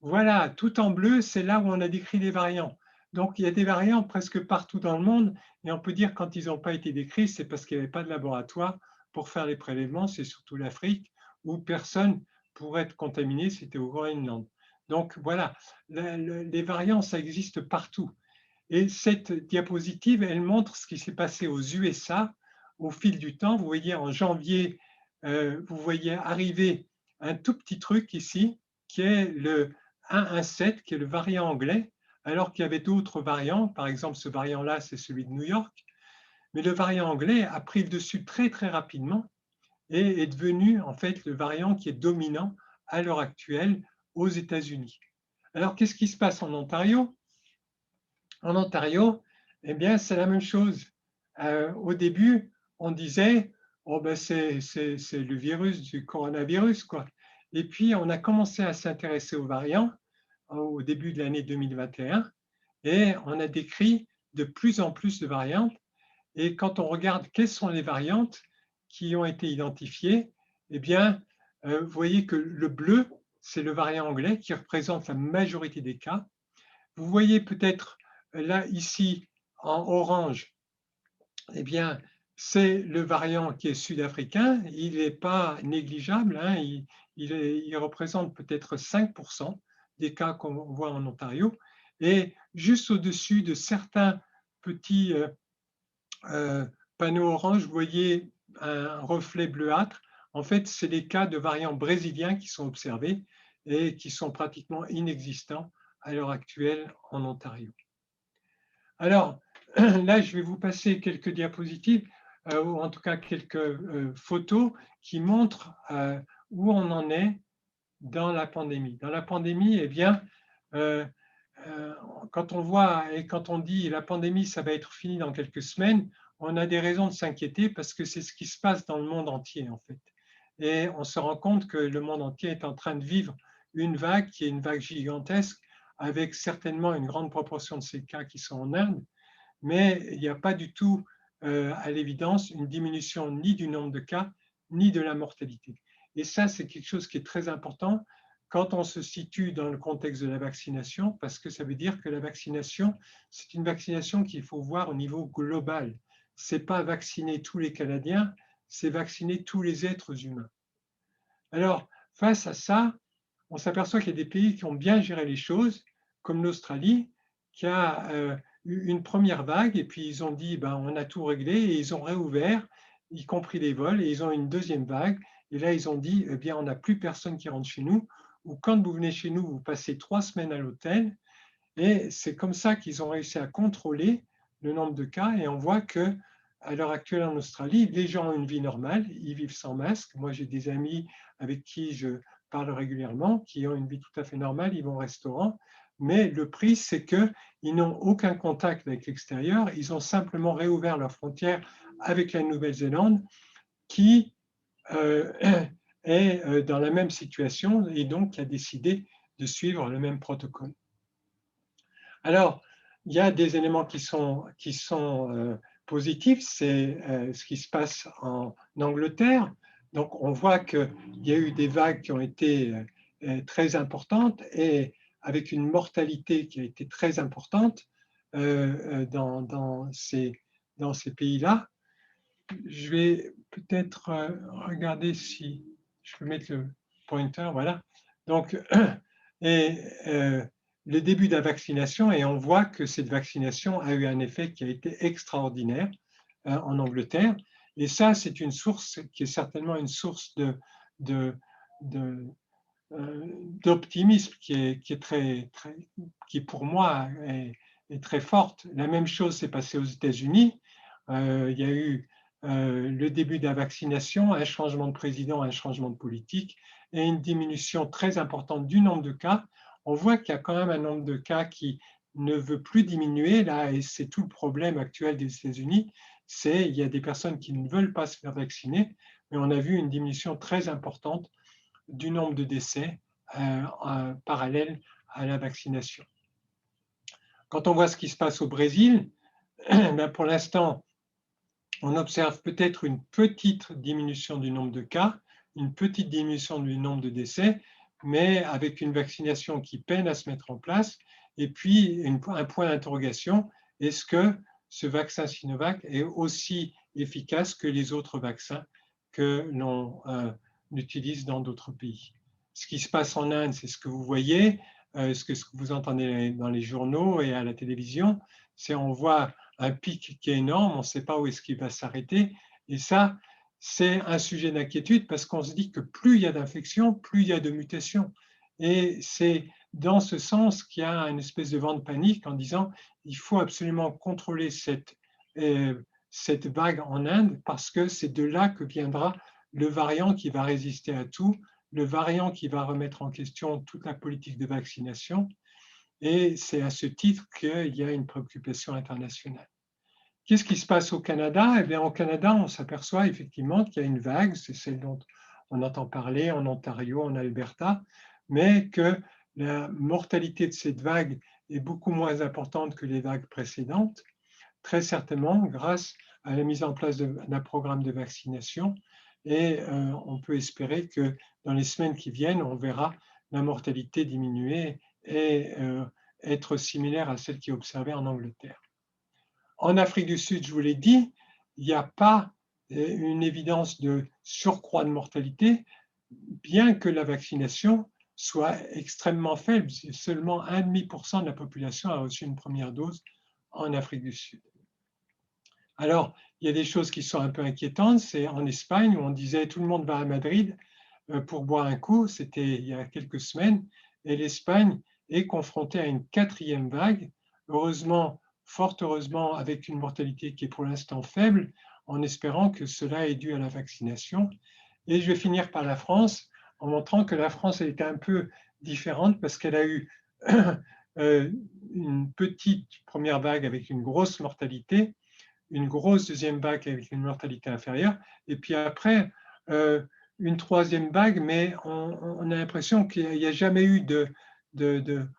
voilà, tout en bleu, c'est là où on a décrit les variants. Donc, il y a des variants presque partout dans le monde, et on peut dire que quand ils n'ont pas été décrits, c'est parce qu'il n'y avait pas de laboratoire pour faire les prélèvements, c'est surtout l'Afrique, où personne pourrait être contaminé, c'était au Groenland. Donc, voilà, les variants, ça existe partout. Et cette diapositive, elle montre ce qui s'est passé aux USA au fil du temps. Vous voyez, en janvier, vous voyez arriver un tout petit truc ici, qui est le 117, qui est le variant anglais, alors qu'il y avait d'autres variants. Par exemple, ce variant-là, c'est celui de New York. Mais le variant anglais a pris le dessus très, très rapidement et est devenu, en fait, le variant qui est dominant à l'heure actuelle aux États-Unis. Alors, qu'est-ce qui se passe en Ontario? En Ontario, eh bien, c'est la même chose. Au début, on disait, oh ben c'est le virus du coronavirus, quoi. Et puis, on a commencé à s'intéresser aux variants au début de l'année 2021 et on a décrit de plus en plus de variantes. Et quand on regarde quelles sont les variantes qui ont été identifiées, eh bien, vous voyez que le bleu, c'est le variant anglais qui représente la majorité des cas. Vous voyez peut-être là, ici, en orange, eh bien, c'est le variant qui est sud-africain. Il n'est pas négligeable. Hein, il représente peut-être 5% des cas qu'on voit en Ontario. Et juste au-dessus de certains petits panneaux orange, vous voyez un reflet bleuâtre. En fait, c'est les cas de variants brésiliens qui sont observés et qui sont pratiquement inexistants à l'heure actuelle en Ontario. Alors, là, je vais vous passer quelques diapositives, ou en tout cas quelques photos qui montrent où on en est dans la pandémie. Dans la pandémie, eh bien, quand on voit et quand on dit la pandémie, ça va être fini dans quelques semaines, on a des raisons de s'inquiéter parce que c'est ce qui se passe dans le monde entier, en fait. Et on se rend compte que le monde entier est en train de vivre une vague qui est une vague gigantesque, avec certainement une grande proportion de ces cas qui sont en Inde, mais il n'y a pas du tout, à l'évidence, une diminution ni du nombre de cas, ni de la mortalité. Et ça, c'est quelque chose qui est très important quand on se situe dans le contexte de la vaccination, parce que ça veut dire que la vaccination, c'est une vaccination qu'il faut voir au niveau global. Ce n'est pas vacciner tous les Canadiens, c'est vacciner tous les êtres humains. Alors, face à ça, on s'aperçoit qu'il y a des pays qui ont bien géré les choses, comme l'Australie, qui a eu une première vague, et puis ils ont dit, ben, on a tout réglé, et ils ont réouvert, y compris les vols, et ils ont une deuxième vague, et là, ils ont dit, eh bien, on n'a plus personne qui rentre chez nous, ou quand vous venez chez nous, vous passez 3 semaines à l'hôtel, et c'est comme ça qu'ils ont réussi à contrôler le nombre de cas et on voit que à l'heure actuelle en Australie, les gens ont une vie normale, ils vivent sans masque. Moi, j'ai des amis avec qui je parle régulièrement qui ont une vie tout à fait normale, ils vont au restaurant. Mais le prix, c'est qu'ils n'ont aucun contact avec l'extérieur. Ils ont simplement réouvert leurs frontières avec la Nouvelle-Zélande qui est dans la même situation et donc qui a décidé de suivre le même protocole. Alors, il y a des éléments qui sont positifs, c'est ce qui se passe en Angleterre. Donc, on voit qu'il y a eu des vagues qui ont été très importantes et avec une mortalité qui a été très importante dans ces pays-là. Je vais peut-être regarder si je peux mettre le pointer, voilà. Donc, le début de la vaccination, et on voit que cette vaccination a eu un effet qui a été extraordinaire en Angleterre. Et ça, c'est une source qui est certainement une source d'optimisme qui pour moi est très forte. La même chose s'est passée aux États-Unis. Il y a eu le début de la vaccination, un changement de président, un changement de politique et une diminution très importante du nombre de cas. On voit qu'il y a quand même un nombre de cas qui ne veut plus diminuer là, et c'est tout le problème actuel des États-Unis, c'est il y a des personnes qui ne veulent pas se faire vacciner, mais on a vu une diminution très importante du nombre de décès parallèle à la vaccination. Quand on voit ce qui se passe au Brésil, ben pour l'instant, on observe peut-être une petite diminution du nombre de cas, une petite diminution du nombre de décès, mais avec une vaccination qui peine à se mettre en place. Et puis, un point d'interrogation, est-ce que ce vaccin Sinovac est aussi efficace que les autres vaccins que l'on utilise dans d'autres pays? Ce qui se passe en Inde, c'est ce que vous voyez, ce que vous entendez dans les journaux et à la télévision, c'est on voit un pic qui est énorme, on ne sait pas où est-ce qu'il va s'arrêter. Et ça, c'est un sujet d'inquiétude parce qu'on se dit que plus il y a d'infections, plus il y a de mutations. Et c'est dans ce sens qu'il y a une espèce de vent de panique en disant il faut absolument contrôler cette vague en Inde parce que c'est de là que viendra le variant qui va résister à tout, le variant qui va remettre en question toute la politique de vaccination. Et c'est à ce titre qu'il y a une préoccupation internationale. Qu'est-ce qui se passe au Canada? Eh bien, au Canada, on s'aperçoit effectivement qu'il y a une vague, c'est celle dont on entend parler en Ontario, en Alberta, mais que la mortalité de cette vague est beaucoup moins importante que les vagues précédentes, très certainement grâce à la mise en place d'un programme de vaccination. Et on peut espérer que dans les semaines qui viennent, on verra la mortalité diminuer et être similaire à celle qui est observée en Angleterre. En Afrique du Sud, je vous l'ai dit, il n'y a pas une évidence de surcroît de mortalité, bien que la vaccination soit extrêmement faible. Seulement 1,5% de la population a reçu une première dose en Afrique du Sud. Alors, il y a des choses qui sont un peu inquiétantes. C'est en Espagne où on disait tout le monde va à Madrid pour boire un coup. C'était il y a quelques semaines. Et l'Espagne est confrontée à une 4e vague. Heureusement, fort heureusement, avec une mortalité qui est pour l'instant faible, en espérant que cela est dû à la vaccination. Et je vais finir par la France, en montrant que la France était un peu différente parce qu'elle a eu une petite première vague avec une grosse mortalité, une grosse deuxième vague avec une mortalité inférieure, et puis après, une 3e vague, mais on a l'impression qu'il n'y a jamais eu de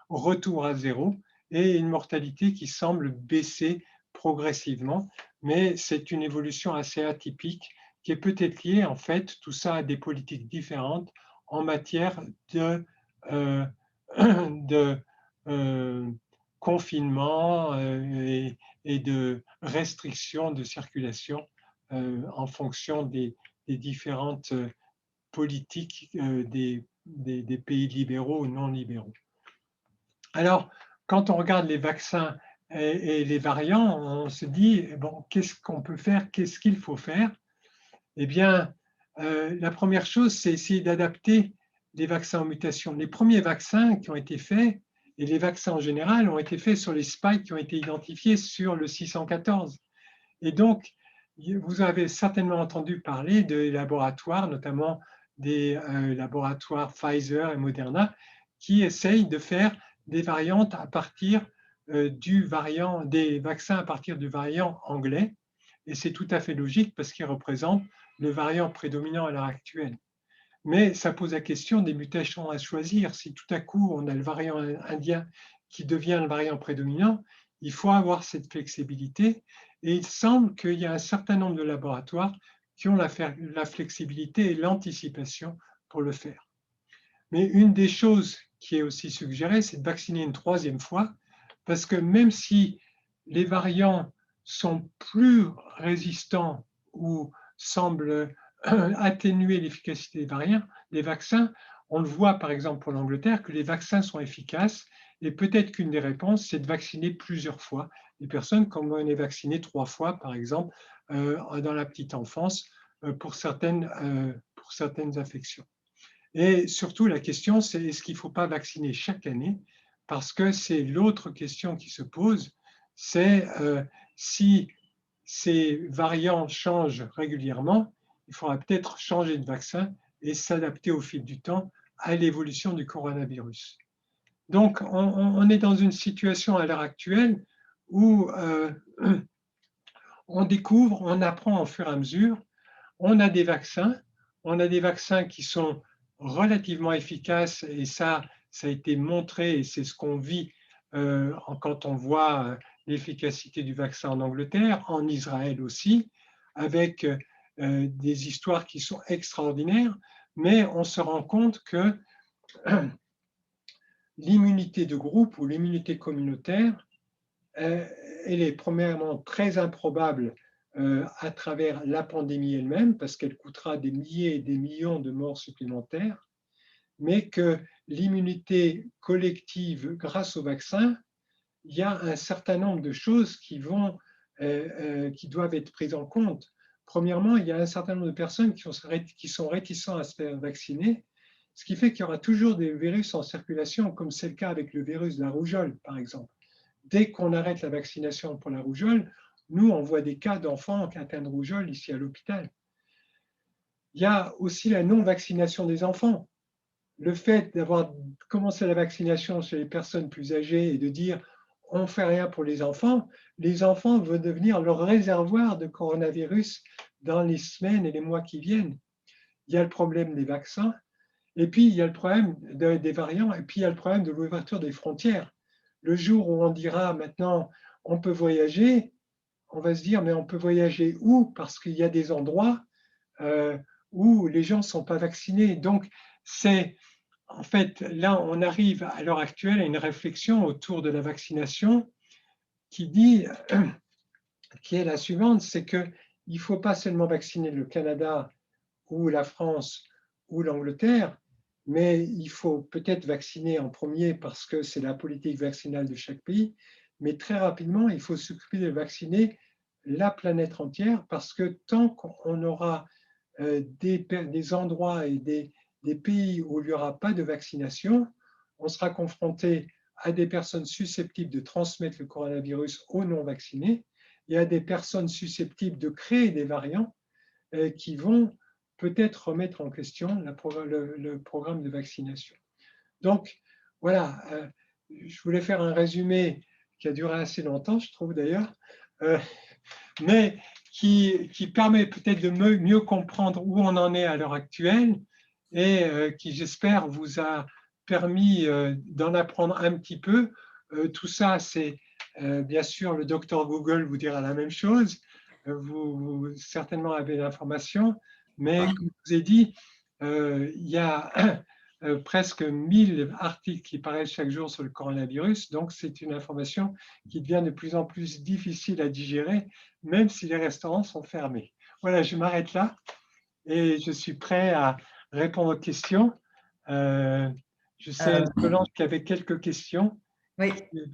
retour à zéro, et une mortalité qui semble baisser progressivement, mais c'est une évolution assez atypique qui est peut-être liée, en fait, tout ça à des politiques différentes en matière de confinement et de restrictions de circulation en fonction des différentes politiques des pays libéraux ou non libéraux. Alors, quand on regarde les vaccins et les variants, on se dit, bon, qu'est-ce qu'on peut faire? Qu'est-ce qu'il faut faire? Eh bien, la première chose, c'est essayer d'adapter les vaccins aux mutations. Les premiers vaccins qui ont été faits Et les vaccins en général ont été faits sur les spikes qui ont été identifiés sur le 614. Et donc, vous avez certainement entendu parler des laboratoires, notamment des laboratoires Pfizer et Moderna, qui essayent de faire des variantes à partir des vaccins à partir du variant anglais. Et c'est tout à fait logique parce qu'il représente le variant prédominant à l'heure actuelle. Mais ça pose la question des mutations à choisir. Si tout à coup, on a le variant indien qui devient le variant prédominant, il faut avoir cette flexibilité. Et il semble qu'il y a un certain nombre de laboratoires qui ont la flexibilité et l'anticipation pour le faire. Mais une des choses qui est aussi suggérée, c'est de vacciner une troisième fois, parce que même si les variants sont plus résistants ou semblent atténuer l'efficacité des vaccins, on le voit par exemple pour l'Angleterre que les vaccins sont efficaces et peut-être qu'une des réponses, c'est de vacciner plusieurs fois les personnes, comme on est vacciné 3 fois par exemple dans la petite enfance pour certaines affections. Et surtout, la question, c'est est-ce qu'il ne faut pas vacciner chaque année? Parce que c'est l'autre question qui se pose, c'est si ces variants changent régulièrement, il faudra peut-être changer de vaccin et s'adapter au fil du temps à l'évolution du coronavirus. Donc, on est dans une situation à l'heure actuelle où on découvre, on apprend au fur et à mesure, on a des vaccins qui sont relativement efficaces et ça a été montré et c'est ce qu'on vit quand on voit l'efficacité du vaccin en Angleterre, en Israël aussi, avec des histoires qui sont extraordinaires, mais on se rend compte que l'immunité de groupe ou l'immunité communautaire, elle est premièrement très improbable à travers la pandémie elle-même, parce qu'elle coûtera des milliers et des millions de morts supplémentaires, mais que l'immunité collective grâce au vaccin, il y a un certain nombre de choses qui doivent être prises en compte. Premièrement, il y a un certain nombre de personnes qui sont réticents à se faire vacciner, ce qui fait qu'il y aura toujours des virus en circulation, comme c'est le cas avec le virus de la rougeole, par exemple. Dès qu'on arrête la vaccination pour la rougeole, nous, on voit des cas d'enfants atteints de rougeole ici à l'hôpital. Il y a aussi la non-vaccination des enfants. Le fait d'avoir commencé la vaccination chez les personnes plus âgées et de dire on ne fait rien pour les enfants vont devenir leur réservoir de coronavirus dans les semaines et les mois qui viennent. Il y a le problème des vaccins, et puis il y a le problème des variants, et puis il y a le problème de l'ouverture des frontières. Le jour où on dira maintenant on peut voyager, on va se dire mais on peut voyager où? Parce qu'il y a des endroits où les gens ne sont pas vaccinés. Donc c'est en fait, là, on arrive à l'heure actuelle à une réflexion autour de la vaccination qui est la suivante, c'est qu'il ne faut pas seulement vacciner le Canada ou la France ou l'Angleterre, mais il faut peut-être vacciner en premier parce que c'est la politique vaccinale de chaque pays, mais très rapidement, il faut s'occuper de vacciner la planète entière parce que tant qu'on aura des endroits et des pays où il n'y aura pas de vaccination, on sera confronté à des personnes susceptibles de transmettre le coronavirus aux non-vaccinés et à des personnes susceptibles de créer des variants qui vont peut-être remettre en question le programme de vaccination. Donc, voilà, je voulais faire un résumé qui a duré assez longtemps, je trouve d'ailleurs, mais qui permet peut-être de mieux comprendre où on en est à l'heure actuelle et qui, j'espère, vous a permis d'en apprendre un petit peu. Tout ça, c'est bien sûr, le docteur Google vous dira la même chose. Vous certainement avez l'information, mais comme je vous ai dit, il y a presque 1000 articles qui paraissent chaque jour sur le coronavirus, donc c'est une information qui devient de plus en plus difficile à digérer, même si les restaurants sont fermés. Voilà, je m'arrête là et je suis prêt à répondre aux questions. Je sais, Solange, qu'il y avait quelques questions. Oui,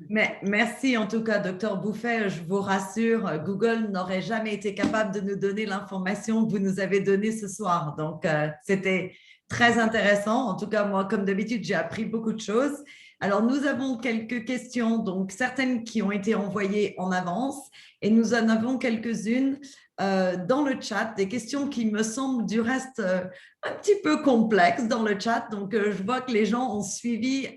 mais merci en tout cas, docteur Bouffet. Je vous rassure, Google n'aurait jamais été capable de nous donner l'information que vous nous avez donnée ce soir. Donc, c'était très intéressant. En tout cas, moi, comme d'habitude, j'ai appris beaucoup de choses. Alors, nous avons quelques questions, donc certaines qui ont été envoyées en avance, et nous en avons quelques-unes dans le chat, des questions qui me semblent du reste un petit peu complexes dans le chat. Donc, je vois que les gens ont suivi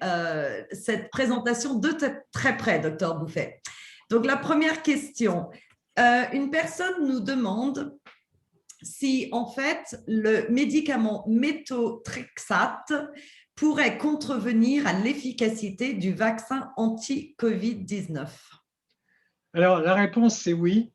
cette présentation de très près, Dr Bouffet. Donc, la première question, une personne nous demande si, en fait, le médicament méthotrexate pourrait contrevenir à l'efficacité du vaccin anti-Covid-19. Alors, la réponse, c'est oui.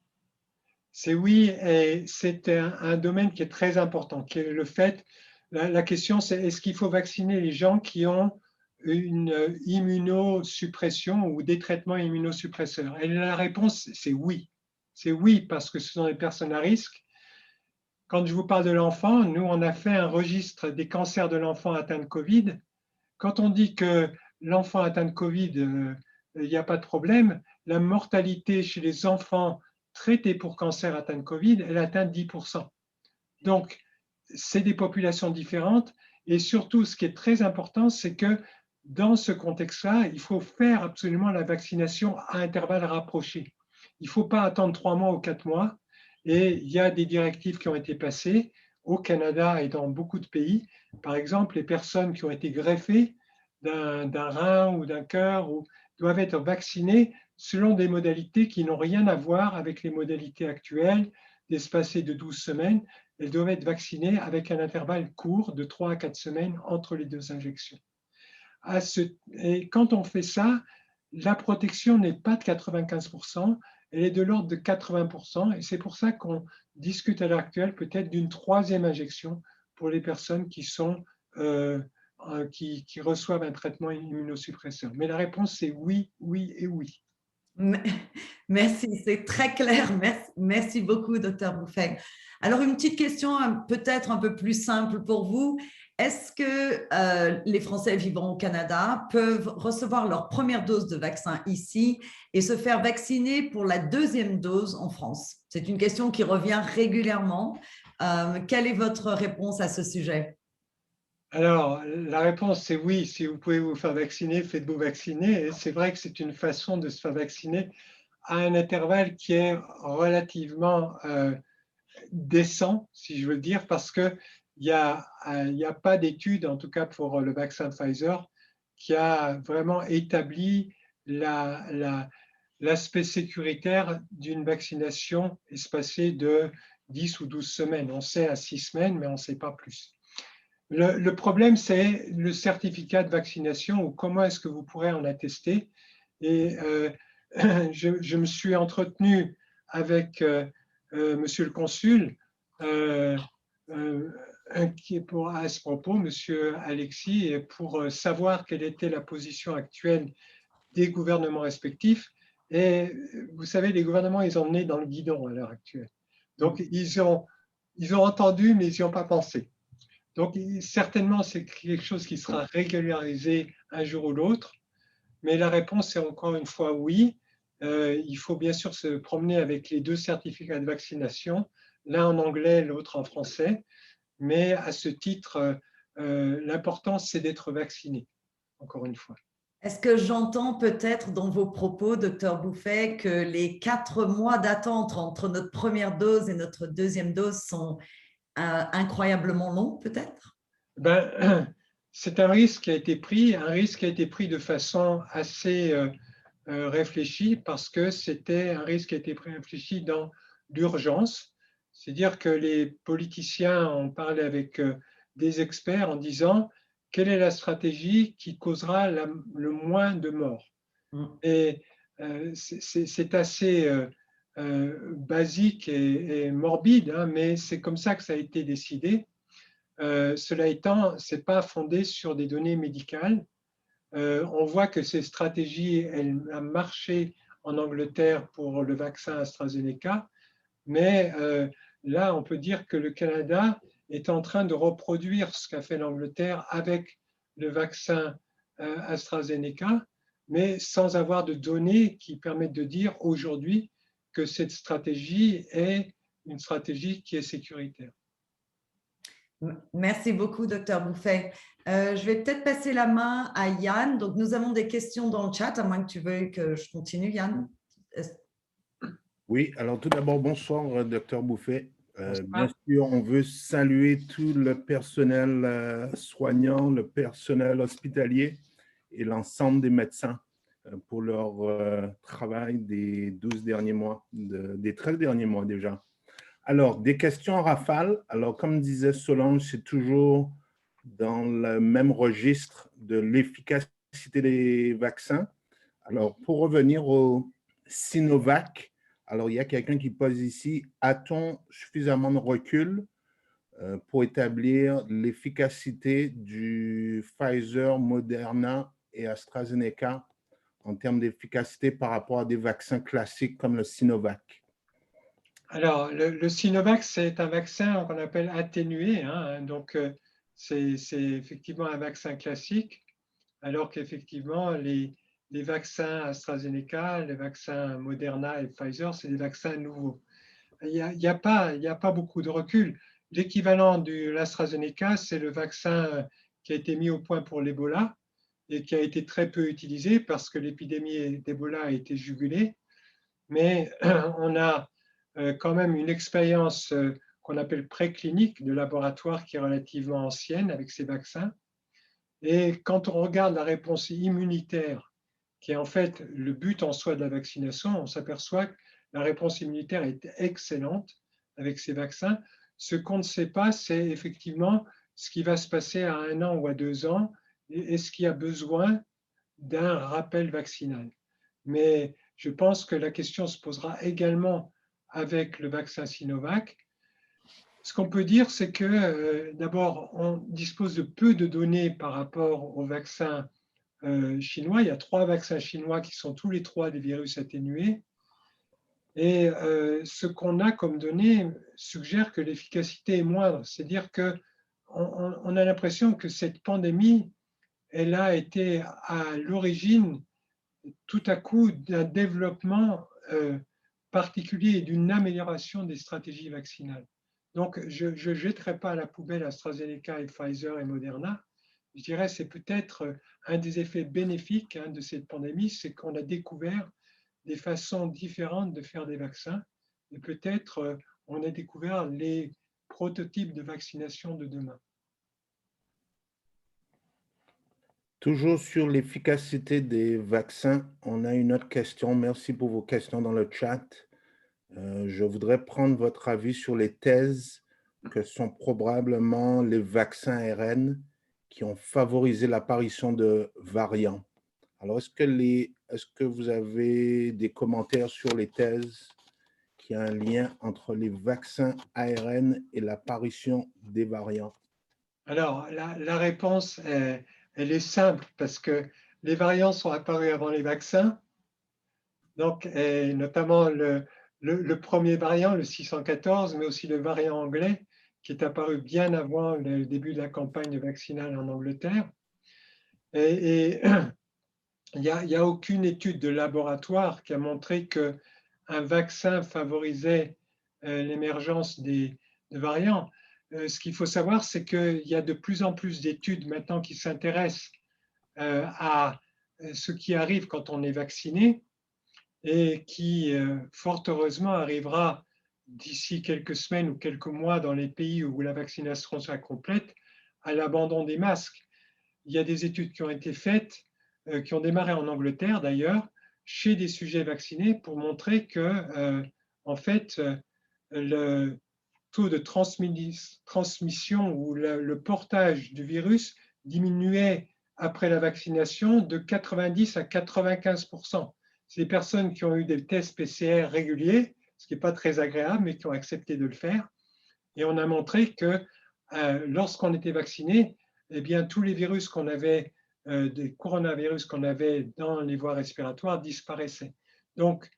C'est oui, et c'est un domaine qui est très important, qui est le fait, la question c'est est-ce qu'il faut vacciner les gens qui ont une immunosuppression ou des traitements immunosuppresseurs? Et la réponse c'est oui. C'est oui parce que ce sont des personnes à risque. Quand je vous parle de l'enfant, nous on a fait un registre des cancers de l'enfant atteint de Covid. Quand on dit que l'enfant atteint de Covid, il n'y a pas de problème, la mortalité chez les enfants traités pour cancer atteint de Covid, elle atteint 10%. Donc, c'est des populations différentes. Et surtout, ce qui est très important, c'est que dans ce contexte-là, il faut faire absolument la vaccination à intervalles rapprochés. Il ne faut pas attendre 3 mois ou 4 mois. Et il y a des directives qui ont été passées au Canada et dans beaucoup de pays. Par exemple, les personnes qui ont été greffées d'un rein ou d'un cœur doivent être vaccinées selon des modalités qui n'ont rien à voir avec les modalités actuelles, d'espacer de 12 semaines. Elles doivent être vaccinées avec un intervalle court de 3 à 4 semaines entre les 2 injections. Et quand on fait ça, la protection n'est pas de 95%, elle est de l'ordre de 80%, et c'est pour ça qu'on discute à l'heure actuelle peut-être d'une 3e injection pour les personnes qui reçoivent un traitement immunosuppresseur. Mais la réponse, c'est oui, oui et oui. Merci, c'est très clair. Merci beaucoup, Dr Bouffet. Alors, une petite question peut-être un peu plus simple pour vous. Est-ce que les Français vivant au Canada peuvent recevoir leur première dose de vaccin ici et se faire vacciner pour la 2e dose en France? C'est une question qui revient régulièrement. Quelle est votre réponse à ce sujet? Alors, la réponse, c'est oui. Si vous pouvez vous faire vacciner, faites-vous vacciner. Et c'est vrai que c'est une façon de se faire vacciner à un intervalle qui est relativement décent, si je veux dire, parce qu'il n'y a pas d'étude, en tout cas pour le vaccin Pfizer, qui a vraiment établi l'aspect sécuritaire d'une vaccination espacée de 10 ou 12 semaines. On sait à 6 semaines, mais on ne sait pas plus. Le problème, c'est le certificat de vaccination ou comment est-ce que vous pourrez en attester. Et je me suis entretenu avec monsieur le consul qui est à ce propos, monsieur Alexis, et pour savoir quelle était la position actuelle des gouvernements respectifs. Et vous savez, les gouvernements, ils ont le nez dans le guidon à l'heure actuelle. Donc, ils ont entendu, mais ils n'y ont pas pensé. Donc, certainement, c'est quelque chose qui sera régularisé un jour ou l'autre, mais la réponse est encore une fois oui. Il faut bien sûr se promener avec les 2 certificats de vaccination, l'un en anglais, l'autre en français, mais à ce titre, l'important, c'est d'être vacciné, encore une fois. Est-ce que j'entends peut-être dans vos propos, Dr Bouffet, que les 4 mois d'attente entre notre première dose et notre 2e dose sont incroyablement long, peut-être? C'est un risque qui a été pris, de façon assez réfléchie parce que c'était un risque qui a été réfléchi dans l'urgence. C'est-à-dire que les politiciens ont parlé avec des experts en disant quelle est la stratégie qui causera le moins de morts. Et c'est assez basique et morbide, hein, mais c'est comme ça que ça a été décidé. Cela étant, ce n'est pas fondé sur des données médicales. On voit que ces stratégies, elles ont marché en Angleterre pour le vaccin AstraZeneca, mais là, on peut dire que le Canada est en train de reproduire ce qu'a fait l'Angleterre avec le vaccin AstraZeneca, mais sans avoir de données qui permettent de dire aujourd'hui que cette stratégie est une stratégie qui est sécuritaire. Merci beaucoup, Dr Bouffet. Je vais peut-être passer la main à Yann. Donc, nous avons des questions dans le chat, à moins que tu veuilles que je continue, Yann. Oui, alors tout d'abord, bonsoir, Dr Bouffet. Bien Bonsoir. sûr, on veut saluer tout le personnel soignant, le personnel hospitalier et l'ensemble des médecins pour leur travail des 12 derniers mois, des 13 derniers mois déjà. Alors, des questions en rafale. Alors, comme disait Solange, c'est toujours dans le même registre de l'efficacité des vaccins. Alors, pour revenir au Sinovac, alors il y a quelqu'un qui pose ici, a-t-on suffisamment de recul pour établir l'efficacité du Pfizer, Moderna et AstraZeneca en termes d'efficacité par rapport à des vaccins classiques comme le Sinovac? Alors, le Sinovac, c'est un vaccin qu'on appelle atténué, hein, donc c'est effectivement un vaccin classique, alors qu'effectivement, les vaccins AstraZeneca, les vaccins Moderna et Pfizer, c'est des vaccins nouveaux. Il n'y a pas beaucoup de recul. L'équivalent de l'AstraZeneca, c'est le vaccin qui a été mis au point pour l'Ebola et qui a été très peu utilisé parce que l'épidémie d'Ebola a été jugulée. Mais on a quand même une expérience qu'on appelle préclinique de laboratoire qui est relativement ancienne avec ces vaccins. Et quand on regarde la réponse immunitaire, qui est en fait le but en soi de la vaccination, on s'aperçoit que la réponse immunitaire est excellente avec ces vaccins. Ce qu'on ne sait pas, c'est effectivement ce qui va se passer à 1 an ou à 2 ans. Est-ce qu'il y a besoin d'un rappel vaccinal? Mais je pense que la question se posera également avec le vaccin Sinovac. Ce qu'on peut dire, c'est que d'abord, on dispose de peu de données par rapport aux vaccins chinois. Il y a 3 vaccins chinois qui sont tous les 3 des virus atténués. Et ce qu'on a comme données suggère que l'efficacité est moindre. C'est-à-dire qu'on a l'impression que cette pandémie, elle a été à l'origine tout à coup d'un développement particulier et d'une amélioration des stratégies vaccinales. Donc, je ne jetterai pas à la poubelle AstraZeneca et Pfizer et Moderna. Je dirais que c'est peut-être un des effets bénéfiques de cette pandémie, c'est qu'on a découvert des façons différentes de faire des vaccins et peut-être on a découvert les prototypes de vaccination de demain. Toujours sur l'efficacité des vaccins, on a une autre question. Merci pour vos questions dans le chat. Je voudrais prendre votre avis sur les thèses que sont probablement les vaccins ARN qui ont favorisé l'apparition de variants. Alors, est-ce que vous avez des commentaires sur les thèses qu'il y a un lien entre les vaccins ARN et l'apparition des variants? Alors, la réponse, elle est simple parce que les variants sont apparus avant les vaccins. Donc, notamment le premier variant, le 614, mais aussi le variant anglais, qui est apparu bien avant le début de la campagne vaccinale en Angleterre. Et il n'y a aucune étude de laboratoire qui a montré qu'un vaccin favorisait l'émergence de variants. Ce qu'il faut savoir, c'est qu'il y a de plus en plus d'études maintenant qui s'intéressent à ce qui arrive quand on est vacciné et qui, fort heureusement, arrivera d'ici quelques semaines ou quelques mois dans les pays où la vaccination sera complète, à l'abandon des masques. Il y a des études qui ont été faites, qui ont démarré en Angleterre d'ailleurs, chez des sujets vaccinés pour montrer que, en fait, le taux de transmission ou le portage du virus diminuait après la vaccination de 90 à 95%. C'est des personnes qui ont eu des tests PCR réguliers, ce qui n'est pas très agréable, mais qui ont accepté de le faire. Et on a montré que lorsqu'on était vacciné, eh bien, tous les virus qu'on avait, des coronavirus qu'on avait dans les voies respiratoires disparaissaient. Donc,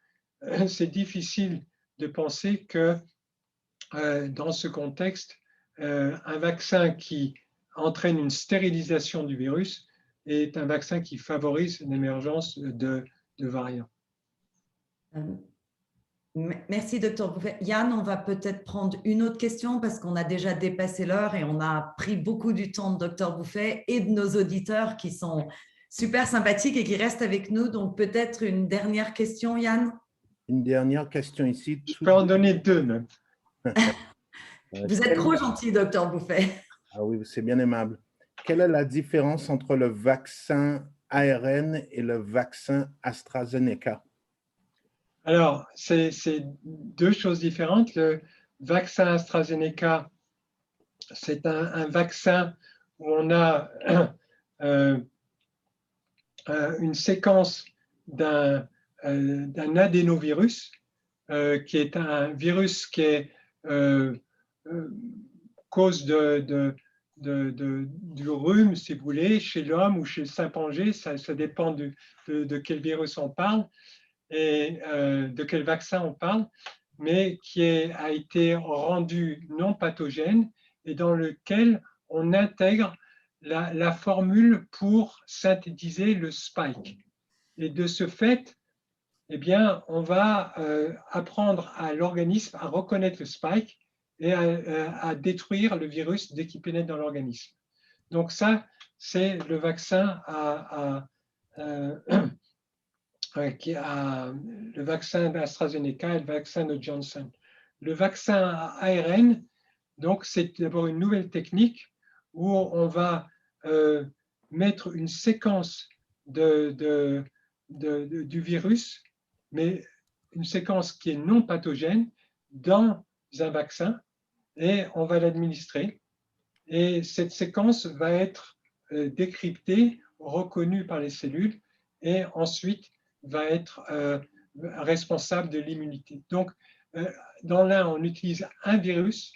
c'est difficile de penser que dans ce contexte, un vaccin qui entraîne une stérilisation du virus est un vaccin qui favorise l'émergence de variants. Merci, docteur Bouffet. Yann, on va peut-être prendre une autre question parce qu'on a déjà dépassé l'heure et on a pris beaucoup du temps de docteur Bouffet et de nos auditeurs qui sont super sympathiques et qui restent avec nous. Donc, peut-être une dernière question, Yann? Une dernière question ici. Je peux en donner deux même. Vous êtes trop gentil, docteur Bouffet. Ah oui, c'est bien aimable. Quelle est la différence entre le vaccin ARN et le vaccin AstraZeneca? Alors, c'est deux choses différentes. Le vaccin AstraZeneca, c'est un vaccin où on a une séquence d'un adénovirus, qui est un virus qui est cause du rhume, si vous voulez, chez l'homme ou chez le chimpanzé, ça dépend de quel virus on parle et de quel vaccin on parle, mais qui a été rendu non pathogène et dans lequel on intègre la formule pour synthétiser le spike. Et de ce fait, eh bien, on va apprendre à l'organisme à reconnaître le spike et à détruire le virus dès qu'il pénètre dans l'organisme. Donc ça, c'est le vaccin le vaccin d'AstraZeneca et le vaccin de Johnson. Le vaccin ARN, donc, c'est d'abord une nouvelle technique où on va mettre une séquence du virus, mais une séquence qui est non pathogène dans un vaccin et on va l'administrer. Et cette séquence va être décryptée, reconnue par les cellules et ensuite va être responsable de l'immunité. Donc, dans l'un, on utilise un virus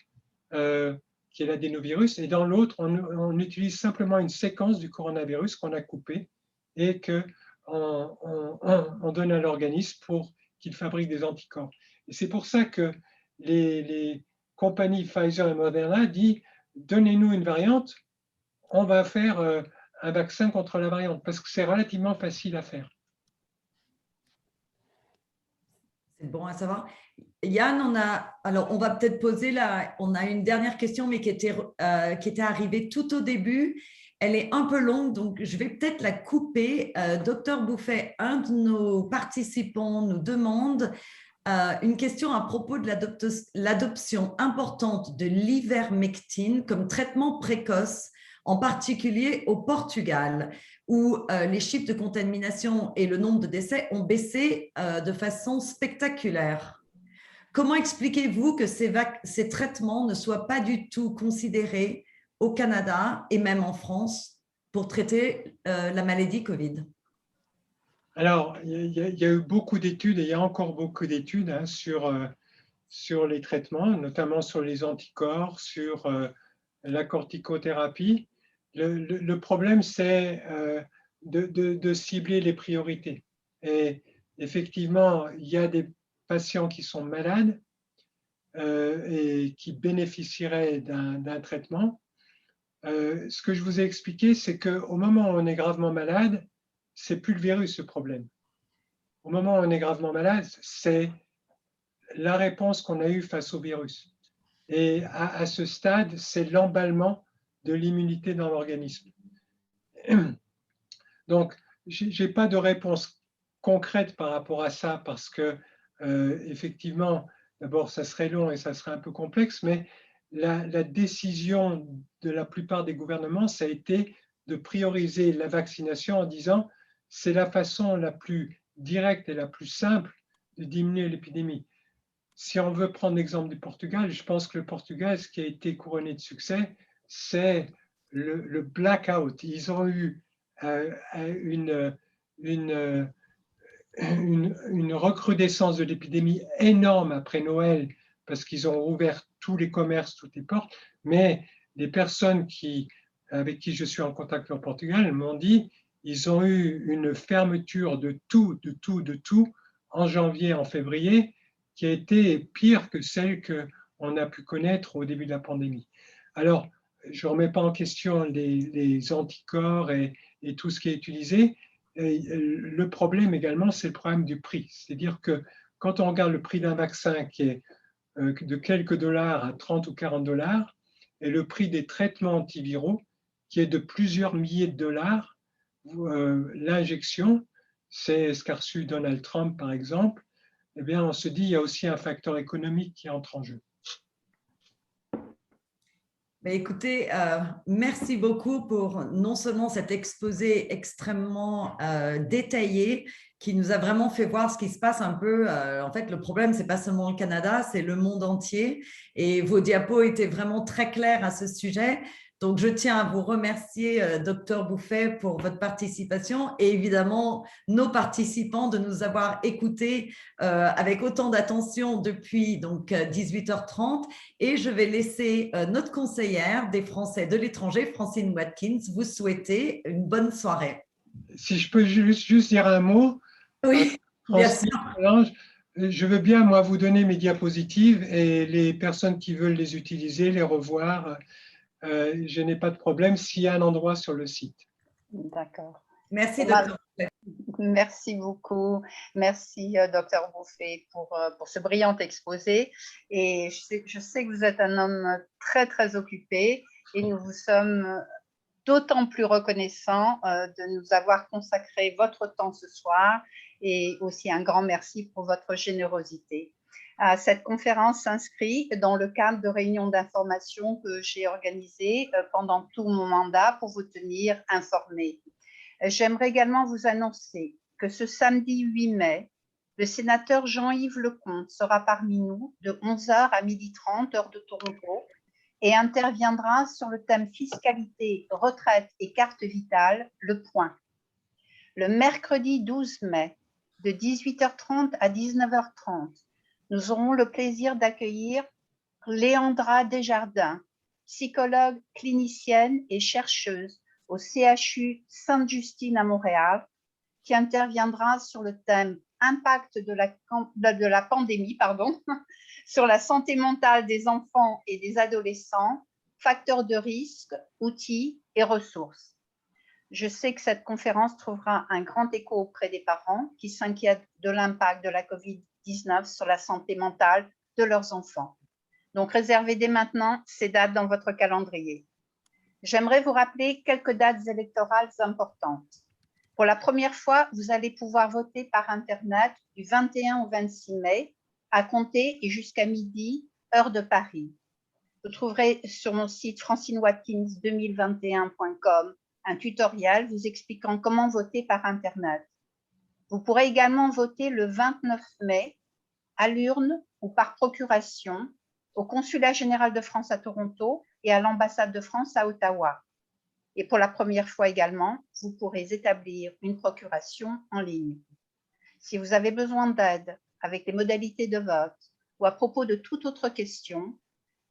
qui est l'adénovirus, et dans l'autre, on utilise simplement une séquence du coronavirus qu'on a coupée et qu'on donne à l'organisme pour qu'il fabrique des anticorps. Et c'est pour ça que les compagnies Pfizer et Moderna disent « Donnez-nous une variante, on va faire un vaccin contre la variante », parce que c'est relativement facile à faire. C'est bon à savoir. Yann, on va peut-être poser on a une dernière question, mais qui était arrivée tout au début. Elle est un peu longue, donc je vais peut-être la couper. Docteur Bouffet, un de nos participants nous demande une question à propos de l'adoption importante de l'ivermectine comme traitement précoce, en particulier au Portugal, où les chiffres de contamination et le nombre de décès ont baissé de façon spectaculaire. Comment expliquez-vous que ces traitements ne soient pas du tout considérés au Canada et même en France pour traiter la maladie Covid? Alors, il y a eu beaucoup d'études et il y a encore beaucoup d'études sur les traitements, notamment sur les anticorps, sur la corticothérapie. Le problème, c'est de cibler les priorités. Et effectivement, il y a des patients qui sont malades et qui bénéficieraient d'un traitement. Ce que je vous ai expliqué, c'est qu'au moment où on est gravement malade, c'est plus le virus le problème. Au moment où on est gravement malade, c'est la réponse qu'on a eue face au virus. Et à ce stade, c'est l'emballement de l'immunité dans l'organisme. Donc, je n'ai pas de réponse concrète par rapport à ça parce que, effectivement, d'abord, ça serait long et ça serait un peu complexe, mais la décision de la plupart des gouvernements, ça a été de prioriser la vaccination en disant c'est la façon la plus directe et la plus simple de diminuer l'épidémie. Si on veut prendre l'exemple du Portugal, je pense que le Portugal, ce qui a été couronné de succès, c'est le blackout. Ils ont eu une recrudescence de l'épidémie énorme après Noël parce qu'ils ont ouvert tous les commerces, toutes les portes, mais les personnes avec qui je suis en contact au Portugal m'ont dit ils ont eu une fermeture de tout en janvier, en février, qui a été pire que celle qu'on a pu connaître au début de la pandémie. Alors, je ne remets pas en question les anticorps et tout ce qui est utilisé. Et le problème également, c'est le problème du prix. C'est-à-dire que quand on regarde le prix d'un vaccin qui est de quelques dollars à 30 ou 40 dollars, et le prix des traitements antiviraux qui est de plusieurs milliers de dollars, l'injection, c'est ce qu'a reçu Donald Trump par exemple, eh bien on se dit il y a aussi un facteur économique qui entre en jeu. Mais écoutez, merci beaucoup pour non seulement cet exposé extrêmement détaillé qui nous a vraiment fait voir ce qui se passe un peu. En fait, le problème, ce n'est pas seulement le Canada, c'est le monde entier. Et vos diapos étaient vraiment très clairs à ce sujet. Donc, je tiens à vous remercier, Dr Bouffet, pour votre participation et évidemment nos participants de nous avoir écoutés avec autant d'attention depuis donc 18h30. Et je vais laisser notre conseillère des Français de l'étranger, Francine Watkins, vous souhaiter une bonne soirée. Si je peux juste dire un mot. Oui, bien sûr. Je veux bien, moi, vous donner mes diapositives et les personnes qui veulent les utiliser, les revoir. Je n'ai pas de problème s'il y a un endroit sur le site. D'accord. Merci, docteur. Merci beaucoup. Merci, docteur Bouffet, pour ce brillant exposé. Et je sais que vous êtes un homme très, très occupé et nous vous sommes d'autant plus reconnaissants de nous avoir consacré votre temps ce soir et aussi un grand merci pour votre générosité. Cette conférence s'inscrit dans le cadre de réunions d'information que j'ai organisées pendant tout mon mandat pour vous tenir informés. J'aimerais également vous annoncer que ce samedi 8 mai, le sénateur Jean-Yves Lecomte sera parmi nous de 11h à 12h30 heure de Toronto et interviendra sur le thème fiscalité, retraite et carte vitale, le point. Le mercredi 12 mai, de 18h30 à 19h30, nous aurons le plaisir d'accueillir Léandra Desjardins, psychologue clinicienne et chercheuse au CHU Sainte-Justine à Montréal, qui interviendra sur le thème impact de la pandémie sur la santé mentale des enfants et des adolescents, facteurs de risque, outils et ressources. Je sais que cette conférence trouvera un grand écho auprès des parents qui s'inquiètent de l'impact de la COVID-19 sur la santé mentale de leurs enfants. Donc, réservez dès maintenant ces dates dans votre calendrier. J'aimerais vous rappeler quelques dates électorales importantes. Pour la première fois, vous allez pouvoir voter par Internet du 21 au 26 mai, à compter et jusqu'à midi, heure de Paris. Vous trouverez sur mon site francinewatkins2021.com un tutoriel vous expliquant comment voter par Internet. Vous pourrez également voter le 29 mai à l'urne ou par procuration au Consulat général de France à Toronto et à l'ambassade de France à Ottawa. Et pour la première fois également, vous pourrez établir une procuration en ligne. Si vous avez besoin d'aide avec les modalités de vote ou à propos de toute autre question,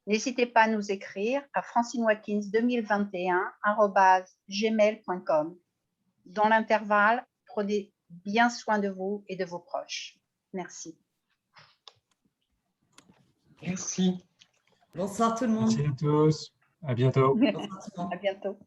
n'hésitez pas à nous écrire à francinewatkins2021@gmail.com. Dans l'intervalle, prenez bien soin de vous et de vos proches. Merci. Merci. Bonsoir tout le monde. Merci à tous. À bientôt. Bonsoir tout le monde. À bientôt.